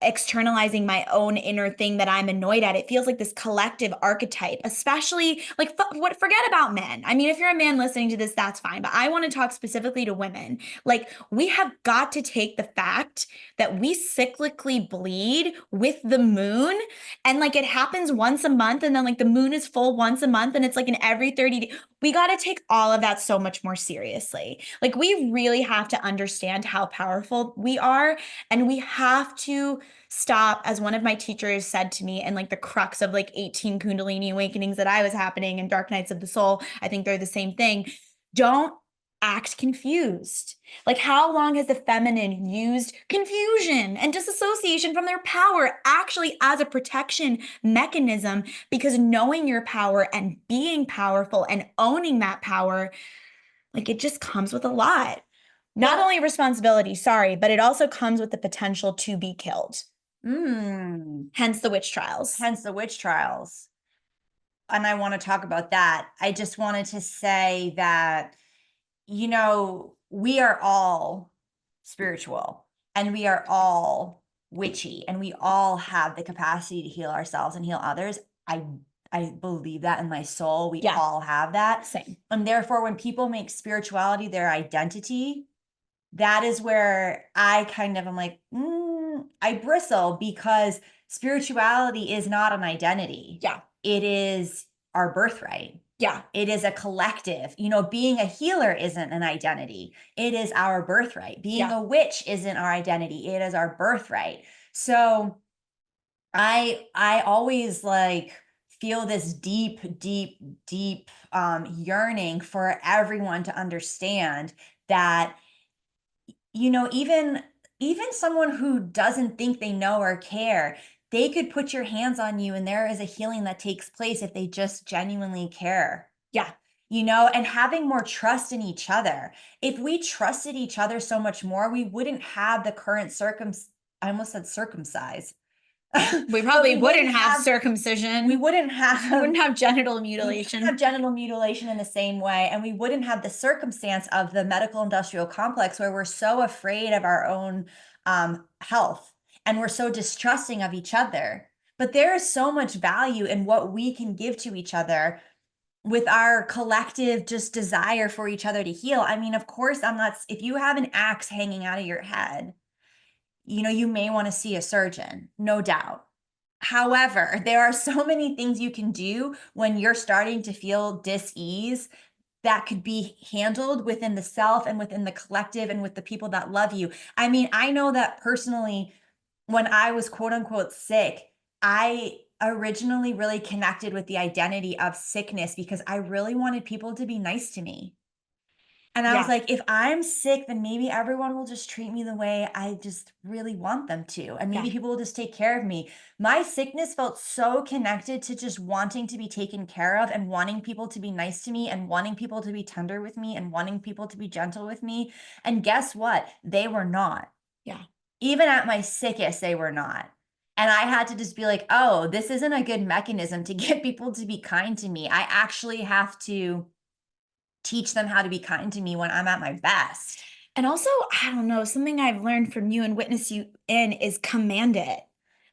externalizing my own inner thing that I'm annoyed at. It feels like this collective archetype, especially like forget about men. I mean, if you're a man listening to this, that's fine. But I want to talk specifically to women. Like, we have got to take the fact that we cyclically bleed with the moon, and like it happens once a month, and then like the moon is full once a month, and it's like in every 30 days. We got to take all of that so much more seriously. Like, we really have to understand how powerful we are, and we have to stop, as one of my teachers said to me, and like the crux of like 18 Kundalini awakenings that I was happening and Dark Nights of the Soul, I think they're the same thing. Don't act confused. Like, how long has the feminine used confusion and disassociation from their power actually as a protection mechanism? Because knowing your power and being powerful and owning that power, like, it just comes with a lot. Not Well, only responsibility, sorry, but it also comes with the potential to be killed. Hence the witch trials. hence the witch trials. And I want to talk about that. I just wanted to say that, we are all spiritual and we are all witchy and we all have the capacity to heal ourselves and heal others. I believe that in my soul. We Yeah. all have that. Same. And therefore, when people make spirituality their identity, that is where I kind of am like, I bristle, because spirituality is not an identity. Yeah. It is our birthright. Yeah. It is a collective. Being a healer isn't an identity. It is our birthright. Being Yeah. a witch isn't our identity. It is our birthright. So I always like feel this deep, deep, deep yearning for everyone to understand that, even someone who doesn't think they know or care, they could put your hands on you and there is a healing that takes place if they just genuinely care. Yeah. And having more trust in each other. If we trusted each other so much more, we wouldn't have the current I almost said circumcise. We But probably we wouldn't have circumcision. we wouldn't have We wouldn't have genital we wouldn't mutilation. have genital mutilation in the same way, and we wouldn't have the circumstance of the medical industrial complex where we're so afraid of our own health and we're so distrusting of each other. But there is so much value in what we can give to each other with our collective just desire for each other to heal. I mean, of course, if you have an axe hanging out of your head, you may want to see a surgeon, no doubt. However, there are so many things you can do when you're starting to feel dis-ease that could be handled within the self and within the collective and with the people that love you. I mean, I know that personally, when I was quote unquote sick, I originally really connected with the identity of sickness because I really wanted people to be nice to me. And I was Yeah. like, if I'm sick, then maybe everyone will just treat me the way I just really want them to. And Yeah. maybe people will just take care of me. My sickness felt so connected to just wanting to be taken care of and wanting people to be nice to me and wanting people to be tender with me and wanting people to be gentle with me. And guess what? They were not. Yeah. Even at my sickest, they were not. And I had to just be like, oh, this isn't a good mechanism to get people to be kind to me. I actually have to teach them how to be kind to me when I'm at my best. And also, I don't know, something I've learned from you and witness you in is command it.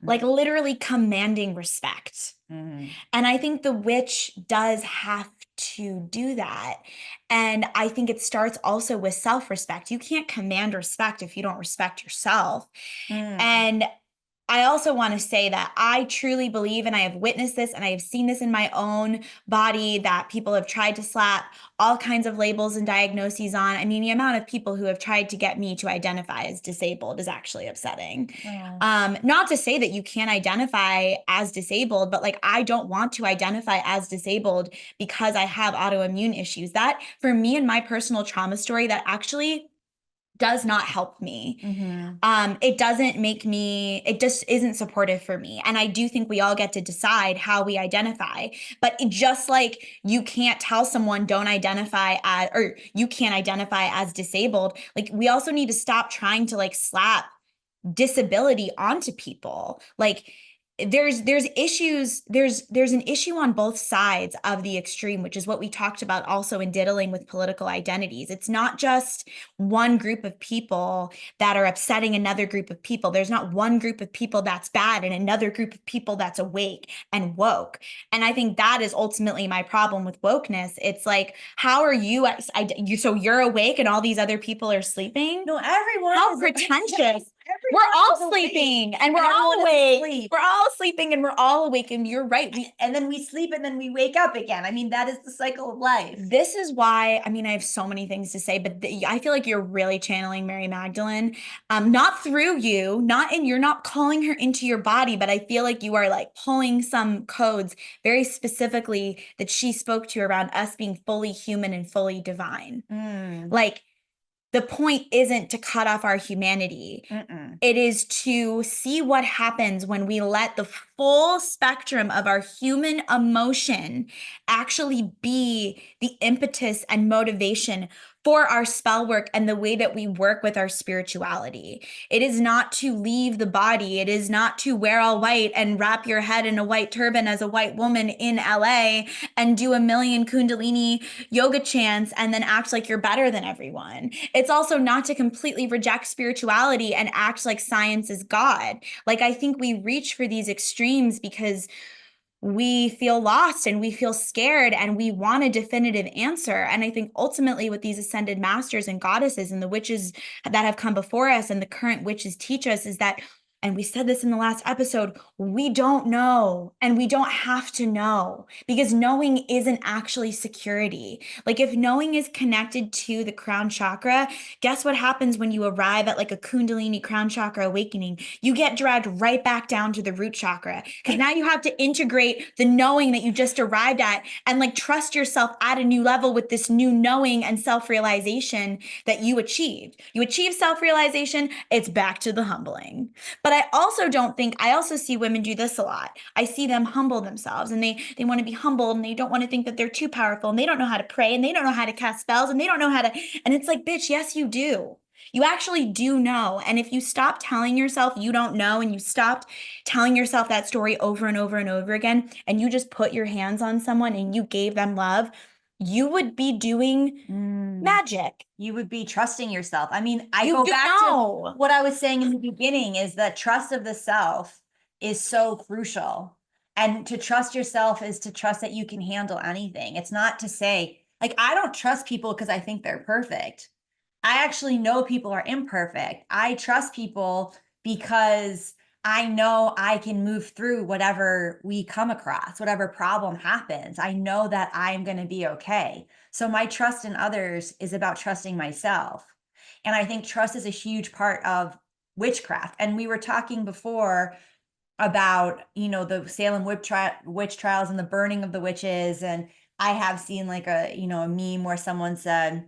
Like literally commanding respect. Mm-hmm. And I think the witch does have to do that. And I think it starts also with self respect. You can't command respect if you don't respect yourself. Mm. And I also want to say that I truly believe, and I have witnessed this and I have seen this in my own body, that people have tried to slap all kinds of labels and diagnoses on. I mean, the amount of people who have tried to get me to identify as disabled is actually upsetting. Oh. Not to say that you can't identify as disabled, but like I don't want to identify as disabled because I have autoimmune issues. That for me and my personal trauma story, that actually does not help me. Mm-hmm. It doesn't make me, it just isn't supportive for me. And I do think we all get to decide how we identify. But just like you can't tell someone don't identify as, or you can't identify as disabled, like we also need to stop trying to like slap disability onto people. Like there's issues, there's an issue on both sides of the extreme, which is what we talked about also in diddling with political identities. It's not just one group of people that are upsetting another group of people. There's not one group of people that's bad and another group of people that's awake and woke. And I think that is ultimately my problem with wokeness. It's like, how are you, so you're awake and all these other people are sleeping? No, everyone How is pretentious. We're everyone is all awake sleeping and we're and all everyone is awake. asleep. We're all sleeping and we're all awake. And you're right. And then we sleep and then we wake up again. I mean, that is the cycle of life. This is why, I mean, I have so many things to say, but I feel like you're really channeling Mary Magdalene, not through you, not in, you're not calling her into your body, but I feel like you are like pulling some codes very specifically that she spoke to around us being fully human and fully divine. Mm. Like the point isn't to cut off our humanity. Mm-mm. It is to see what happens when we let the full spectrum of our human emotion actually be the impetus and motivation for our spell work and the way that we work with our spirituality. It is not to leave the body. It is not to wear all white and wrap your head in a white turban as a white woman in LA and do a million Kundalini yoga chants and then act like you're better than everyone. It's also not to completely reject spirituality and act like science is God. Like, I think we reach for these extremes because we feel lost and we feel scared and we want a definitive answer. And I think ultimately, what these ascended masters and goddesses and the witches that have come before us and the current witches teach us is that, and we said this in the last episode, we don't know and we don't have to know because knowing isn't actually security. Like, if knowing is connected to the crown chakra, guess what happens when you arrive at like a Kundalini crown chakra awakening? You get dragged right back down to the root chakra because now you have to integrate the knowing that you just arrived at and like trust yourself at a new level with this new knowing and self-realization that you achieved. You achieve self-realization, it's back to the humbling. But I also don't think, I also see women do this a lot. I see them humble themselves and they want to be humbled and they don't want to think that they're too powerful and they don't know how to pray and they don't know how to cast spells and they don't know how to, and it's like, bitch, yes, you do. You actually do know. And if you stop telling yourself you don't know and you stopped telling yourself that story over and over and over again, and you just put your hands on someone and you gave them love, you would be doing Mm. magic. You would be trusting yourself. I mean, I You go do back to know. what I was saying in the beginning is that trust of the self is so crucial. And to trust yourself is to trust that you can handle anything. It's not to say, like, I don't trust people because I think they're perfect. I actually know people are imperfect. I trust people because I know I can move through whatever we come across, whatever problem happens. I know that I'm going to be okay. So my trust in others is about trusting myself. And I think trust is a huge part of witchcraft. And we were talking before about, the Salem witch trials and the burning of the witches. And I have seen like a meme where someone said,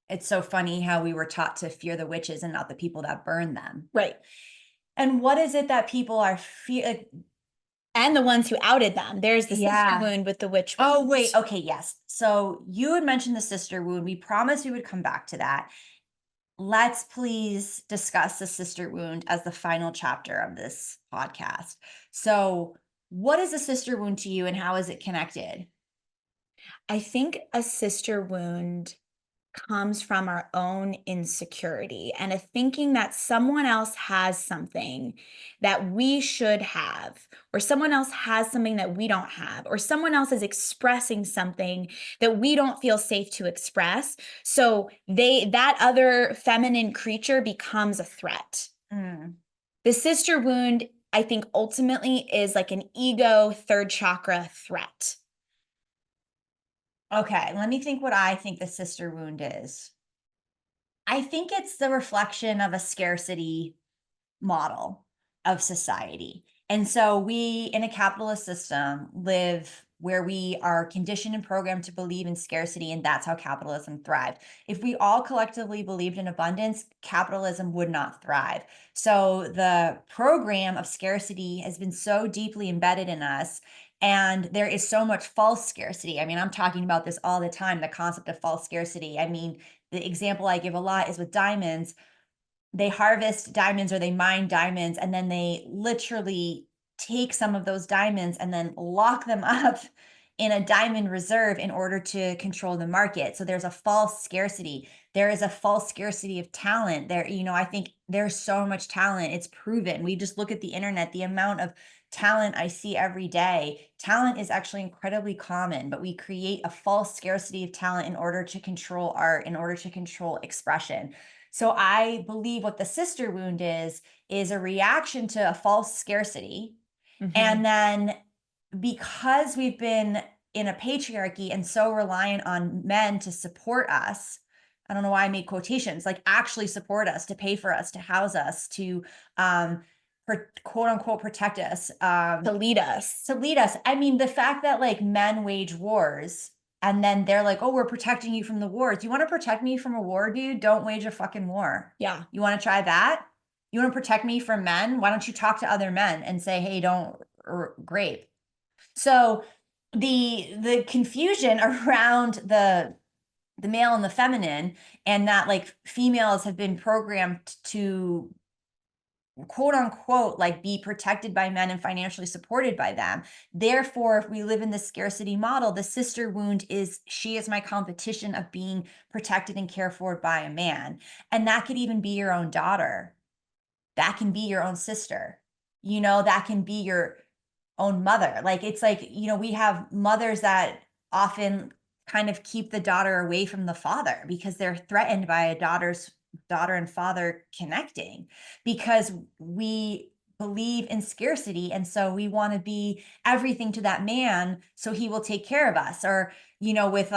It's so funny how we were taught to fear the witches and not the people that burn them. Right. And what is it that people are And the ones who outed them. There's the sister yeah. wound with the witch Oh, wait. wound. Okay, yes. So you had mentioned the sister wound. We promised we would come back to that. Let's please discuss the sister wound as the final chapter of this podcast. So, what is a sister wound to you and how is it connected? I think a sister wound comes from our own insecurity and a thinking that someone else has something that we should have, or someone else has something that we don't have, or someone else is expressing something that we don't feel safe to express. So that other feminine creature becomes a threat. Mm. The sister wound, I think, ultimately is like an ego third chakra threat. Okay, let me think what I think the sister wound is. I think it's the reflection of a scarcity model of society. And so we in a capitalist system live where we are conditioned and programmed to believe in scarcity, and that's how capitalism thrived. If we all collectively believed in abundance, capitalism would not thrive. So the program of scarcity has been so deeply embedded in us. And there is so much false scarcity. I mean, I'm talking about this all the time, the concept of false scarcity. I mean, the example I give a lot is with diamonds. They harvest diamonds or they mine diamonds and then they literally take some of those diamonds and then lock them up in a diamond reserve in order to control the market. So there's a false scarcity. There is a false scarcity of talent. There, I think there's so much talent. It's proven. We just look at the internet, the amount of talent I see every day. Talent is actually incredibly common, but we create a false scarcity of talent in order to control art, in order to control expression. So I believe what the sister wound is a reaction to a false scarcity. Mhm. And then because we've been in a patriarchy and so reliant on men to support us, I don't know why I made quotations, like actually support us, to pay for us, to house us, to um quote unquote protect us, To lead us. to lead us. I mean, the fact that like men wage wars and then they're like, "Oh, we're protecting you from the wars." You want to protect me from a war, dude? Don't wage a fucking war. Yeah. You want to try that? You want to protect me from men? Why don't you talk to other men and say, "Hey, don't grape." So the confusion around the male and the feminine, and that like females have been programmed to quote unquote like be protected by men and financially supported by them. Therefore, if we live in the scarcity model, the sister wound is she is my competition of being protected and cared for by a man. And that could even be your own daughter. That can be your own sister. That can be your own mother. Like it's like, we have mothers that often kind of keep the daughter away from the father because they're threatened by a daughter and father connecting because we believe in scarcity and so we want to be everything to that man so he will take care of us, or with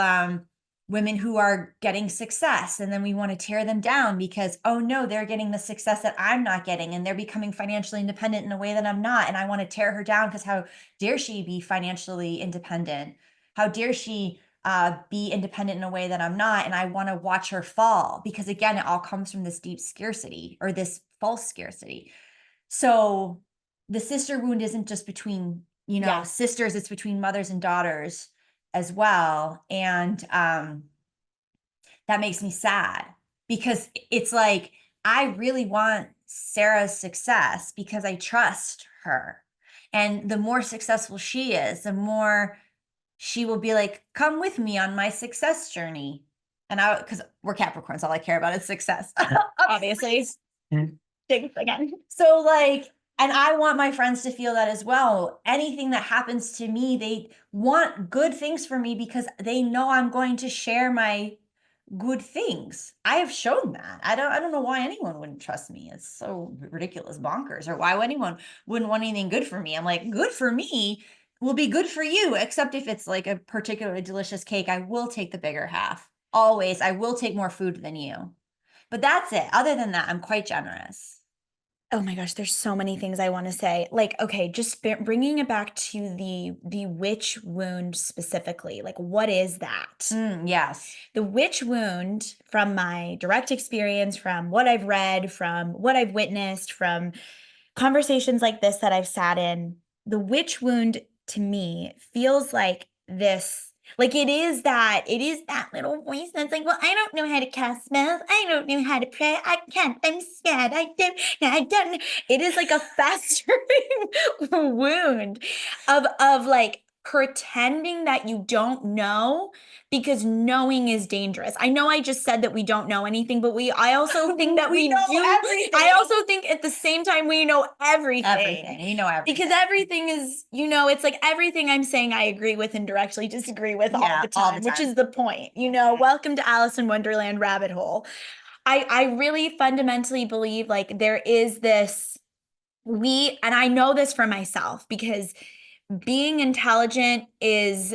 women who are getting success and then we want to tear them down because, oh no, they're getting the success that I'm not getting and they're becoming financially independent in a way that I'm not, and I want to tear her down because how dare she be financially independent, how dare she be independent in a way that I'm not, and I want to watch her fall because again it all comes from this deep scarcity or this false scarcity. So the sister wound isn't just between Yeah. sisters, it's between mothers and daughters as well. And that makes me sad because it's like I really want Sarah's success because I trust her. And the more successful she is, the more she will be like, come with me on my success journey. And because we're Capricorns, all I care about is success. Obviously. Thanks again. So like, and I want my friends to feel that as well. Anything that happens to me, they want good things for me because they know I'm going to share my good things. I have shown that. I don't know why anyone wouldn't trust me. It's so ridiculous, bonkers, or why anyone wouldn't want anything good for me. I'm like, good for me will be good for you, except if it's like a particularly delicious cake, I will take the bigger half. Always, I will take more food than you. But that's it. Other than that, I'm quite generous. Oh my gosh, there's so many things I want to say. Like, okay, just bringing it back to the witch wound specifically. Like, what is that? Yes. The witch wound, from my direct experience, from what I've read, from what I've witnessed, from conversations like this that I've sat in, the witch wound to me feels like this, like it is that little voice that's like, well, I don't know how to cast spells. I don't know how to pray. I can't. I'm scared. I don't. It is like a festering wound of like pretending that you don't know, because knowing is dangerous. I know I just said that we don't know anything, but I also think that we know do. everything. I also think at the same time we know everything. Everything. We know everything. Because everything is, it's like everything I'm saying I agree with and directly disagree with all Yeah, the all time, the which time. is the point. Welcome to Alice in Wonderland rabbit hole. I really fundamentally believe like there is this, and I know this for myself, because being intelligent is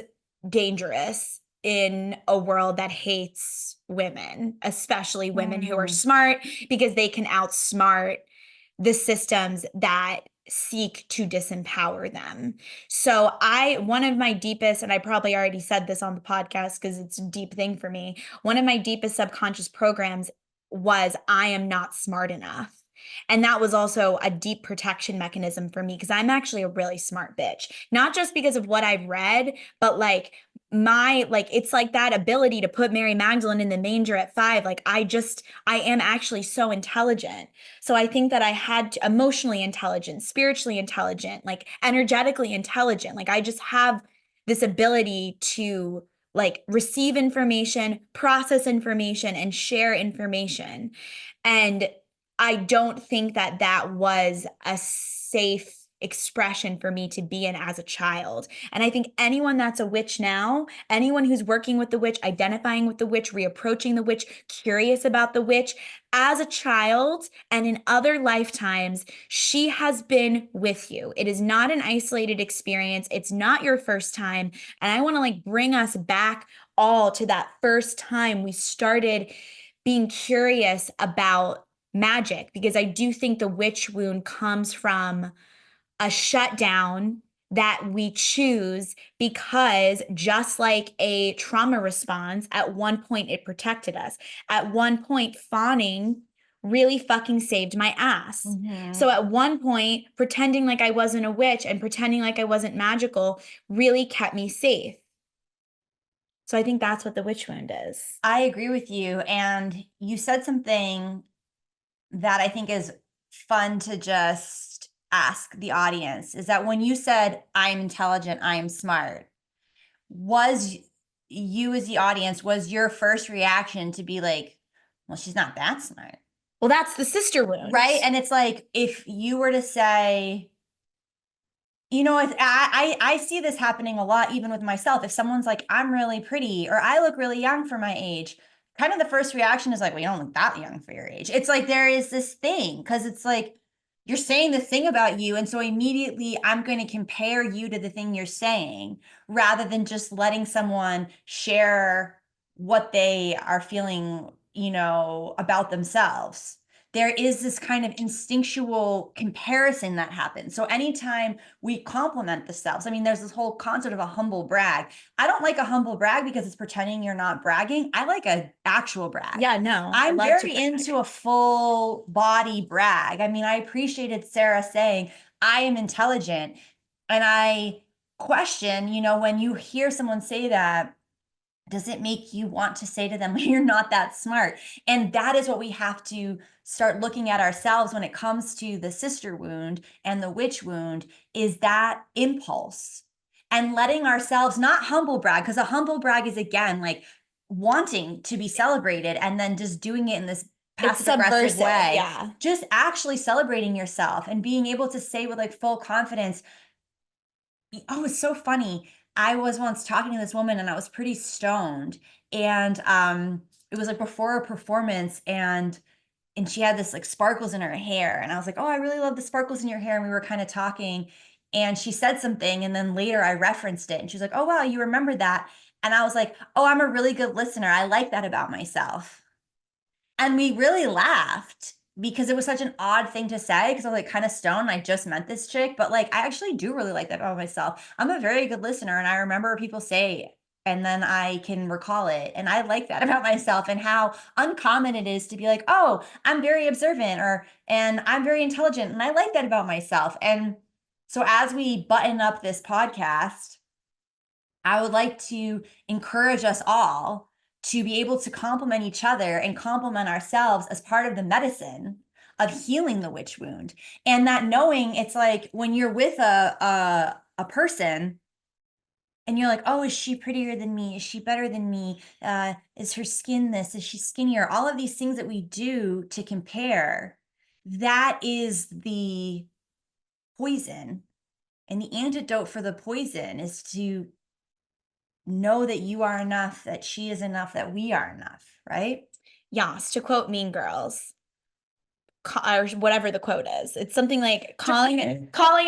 dangerous in a world that hates women, especially women who are Mm. smart, because they can outsmart the systems that seek to disempower them. So one of my deepest, and I probably already said this on the podcast because it's a deep thing for me, one of my deepest subconscious programs was I am not smart enough. And that was also a deep protection mechanism for me, because I'm actually a really smart bitch. Not just because of what I've read, but it's like that ability to put Mary Magdalene in the manger at 5. Like I am actually so intelligent. So I think that I had emotionally intelligent, spiritually intelligent, like energetically intelligent. Like I just have this ability to like receive information, process information, and share information. And I don't think that that was a safe expression for me to be in as a child. And I think anyone that's a witch now, anyone who's working with the witch, identifying with the witch, reapproaching the witch, curious about the witch, as a child and in other lifetimes, she has been with you. It is not an isolated experience. It's not your first time. And I want to like bring us back all to that first time we started being curious about magic, because I do think the witch wound comes from a shutdown that we choose, because just like a trauma response, at one point it protected us. At one point, fawning really fucking saved my ass. Mm-hmm. So at one point, pretending like I wasn't a witch and pretending like I wasn't magical really kept me safe. So I think that's what the witch wound is. I agree with you. And you said something that I think is fun to just ask the audience, is that when you said, I'm intelligent, I am smart, was you as the audience, was your first reaction to be like, well, she's not that smart? Well, that's the sister wound. Right. And it's like, if you were to say, I see this happening a lot, even with myself. If someone's like, I'm really pretty, or I look really young for my age, kind of the first reaction is like, well, you don't look that young for your age. It's like there is this thing, because it's like you're saying the thing about you. And so immediately I'm going to compare you to the thing you're saying, rather than just letting someone share what they are feeling, about themselves. There is this kind of instinctual comparison that happens. So anytime we compliment the selves, I mean, there's this whole concept of a humble brag. I don't like a humble brag because it's pretending you're not bragging. I like an actual brag. Yeah, no, I I'm love to very brag. into a full body brag. I mean, I appreciated Sarah saying, I am intelligent. And I question, when you hear someone say that, does it make you want to say to them, you're not that smart? And that is what we have to start looking at ourselves when it comes to the sister wound and the witch wound, is that impulse, and letting ourselves not humble brag, because a humble brag is, again, like wanting to be celebrated and then just doing it in this It's passive aggressive subversive, way. yeah. Just actually celebrating yourself and being able to say with like full confidence, oh, it's so funny. I was once talking to this woman and I was pretty stoned, and it was like before a performance, and she had this like sparkles in her hair, and I was like, "Oh, I really love the sparkles in your hair." And we were kind of talking, and she said something, and then later I referenced it and she was like, "Oh, wow, you remember that." And I was like, "Oh, I'm a really good listener. I like that about myself." And we really laughed. because it was such an odd thing to say because I was like kind of stoned and I just met this chick, but like I actually do really like that about myself. I'm a very good listener and I remember people say and then I can recall it. And I like that about myself and how uncommon it is to be like, "Oh, I'm very observant," or and I'm very intelligent and I like that about myself. And so as we button up this podcast, I would like to encourage us all to be able to complement each other and complement ourselves as part of the medicine of healing the witch wound. And that knowing it's like when you're with a person and you're like, "Oh, is she prettier than me? Is she better than me? Is her skin this? Is she skinnier?" All of these things that we do to compare, that is the poison. And the antidote for the poison is to know that you are enough, that she is enough, that we are enough, right? Yes, to quote Mean Girls, or whatever the quote is. It's something like calling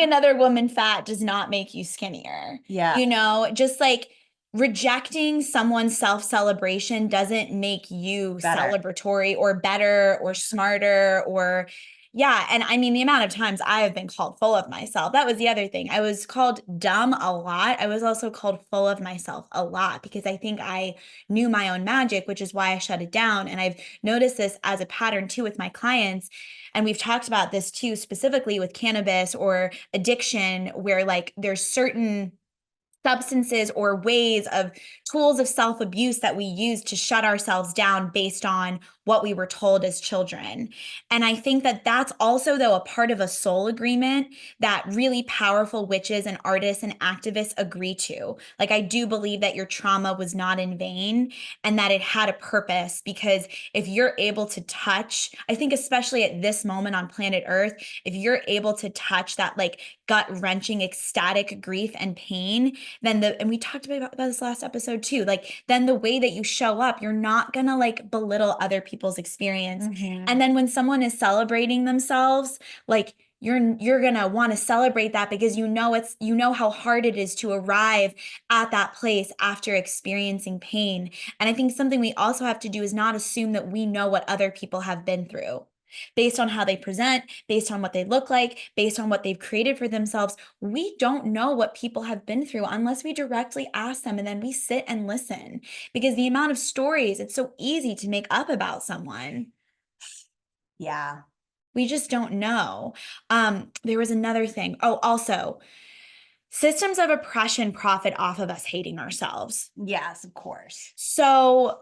another woman fat does not make you skinnier. Yeah, Just like rejecting someone's self-celebration doesn't make you better. celebratory or better or smarter or yeah, and I mean the amount of times I have been called full of myself. That was the other thing. I was called dumb a lot. I was also called full of myself a lot because I think I knew my own magic, which is why I shut it down. And I've noticed this as a pattern too with my clients, and we've talked about this too, specifically with cannabis or addiction, where like there's certain substances or ways of tools of self abuse that we use to shut ourselves down based on what we were told as children. And I think that that's also, though, a part of a soul agreement that really powerful witches and artists and activists agree to. Like, I do believe that your trauma was not in vain and that it had a purpose, because if you're able to touch, I think, especially at this moment on planet Earth, if you're able to touch that like gut wrenching, ecstatic grief and pain, then and we talked about this last episode too, like then the way that you show up, you're not gonna like belittle other people's experience. Mhm. And then when someone is celebrating themselves, like you're gonna want to celebrate that because you know how hard it is to arrive at that place after experiencing pain. And I think something we also have to do is not assume that we know what other people have been through based on how they present, based on what they look like, based on what they've created for themselves. We don't know what people have been through unless we directly ask them and then we sit and listen. Because the amount of stories, it's so easy to make up about someone. Yeah. We just don't know. There was another thing. Oh, also, systems of oppression profit off of us hating ourselves. Yes, of course. So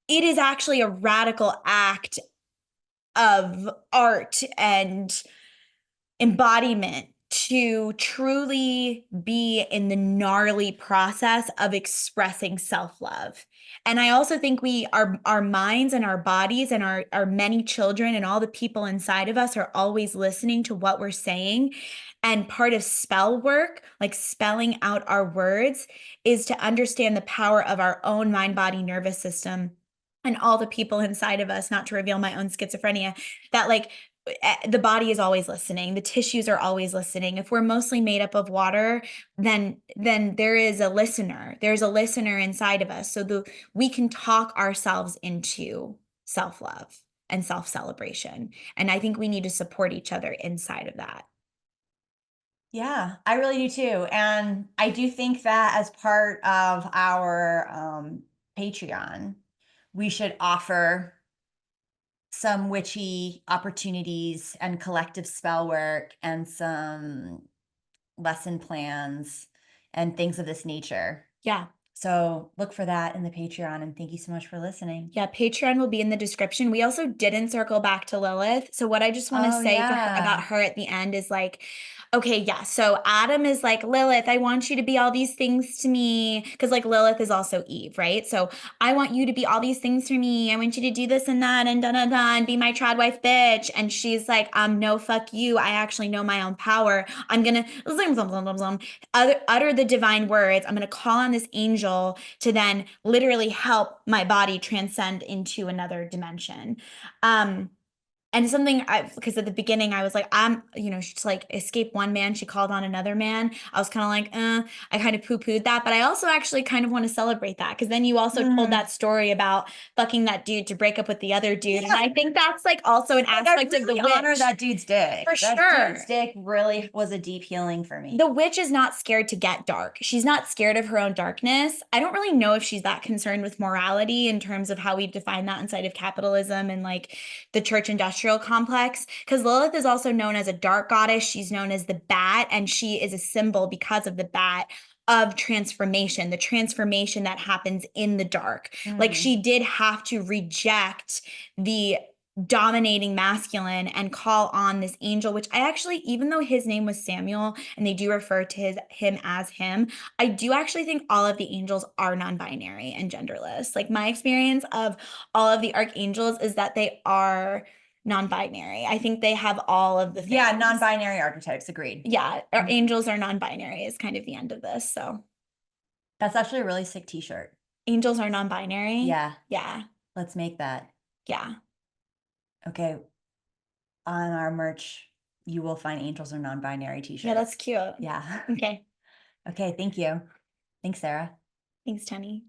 it is actually a radical act of art and embodiment to truly be in the gnarly process of expressing self-love. And I also think our minds and our bodies and our many children and all the people inside of us are always listening to what we're saying. And part of spell work, like spelling out our words, is to understand the power of our own mind, body, nervous system and all the people inside of us, not to reveal my own schizophrenia, that like the body is always listening, the tissues are always listening. If we're mostly made up of water, then there is a listener, there's a listener inside of us, so we can talk ourselves into self-love and self-celebration. And I think we need to support each other inside of that. Yeah, I really do too. And I do think that as part of our Patreon, we should offer some witchy opportunities and collective spell work and some lesson plans and things of this nature. Yeah. So look for that in the Patreon. And thank you so much for listening. Yeah, Patreon will be in the description. We also didn't circle back to Lilith. So what I just want to Oh, say to her about yeah. her at the end is like, okay, yeah. So Adam is like, Lilith, I want you to be all these things to me. Cause like Lilith is also Eve, right? So I want you to be all these things for me. I want you to do this and that and da da da and be my trad wife bitch. And she's like, no, fuck you. I actually know my own power. I'm gonna utter the divine words. I'm gonna call on this angel to then literally help my body transcend into another dimension. Um, And something because at the beginning I was like, she's like escape one man, she called on another man. I was kind of like, I kind of poo-pooed that, but I also actually kind of want to celebrate that because then you also told Mm. that story about fucking that dude to break up with the other dude. And I think that's like also an Like, I aspect of the really honor witch. that dude's dick. For That sure. dude's dick really was a deep healing for me. The witch is not scared to get dark. She's not scared of her own darkness. I don't really know if she's that concerned with morality in terms of how we define that inside of capitalism and like the church industrial complex. Because Lilith is also known as a dark goddess. She's known as the bat, and she is a symbol because of the bat of transformation, the transformation that happens in the dark. Like Mm. she did have to reject the dominating masculine and call on this angel, which I actually, even though his name was Samuel and they do refer to him as him, I do actually think all of the angels are non-binary and genderless. Like my experience of all of the archangels is that they are non-binary. I think they have all of the things. Yeah, non-binary archetypes, agreed. Yeah, our angels are non-binary is kind of the end of this. So That's actually a really sick t-shirt. angels are non-binary. Yeah, Yeah. let's make that. Yeah. Okay, on our merch, you will find angels are non-binary t-shirts. Yeah, that's cute. Yeah. Okay. Okay, thank you. Thanks, Sarah. Thanks, Tenny.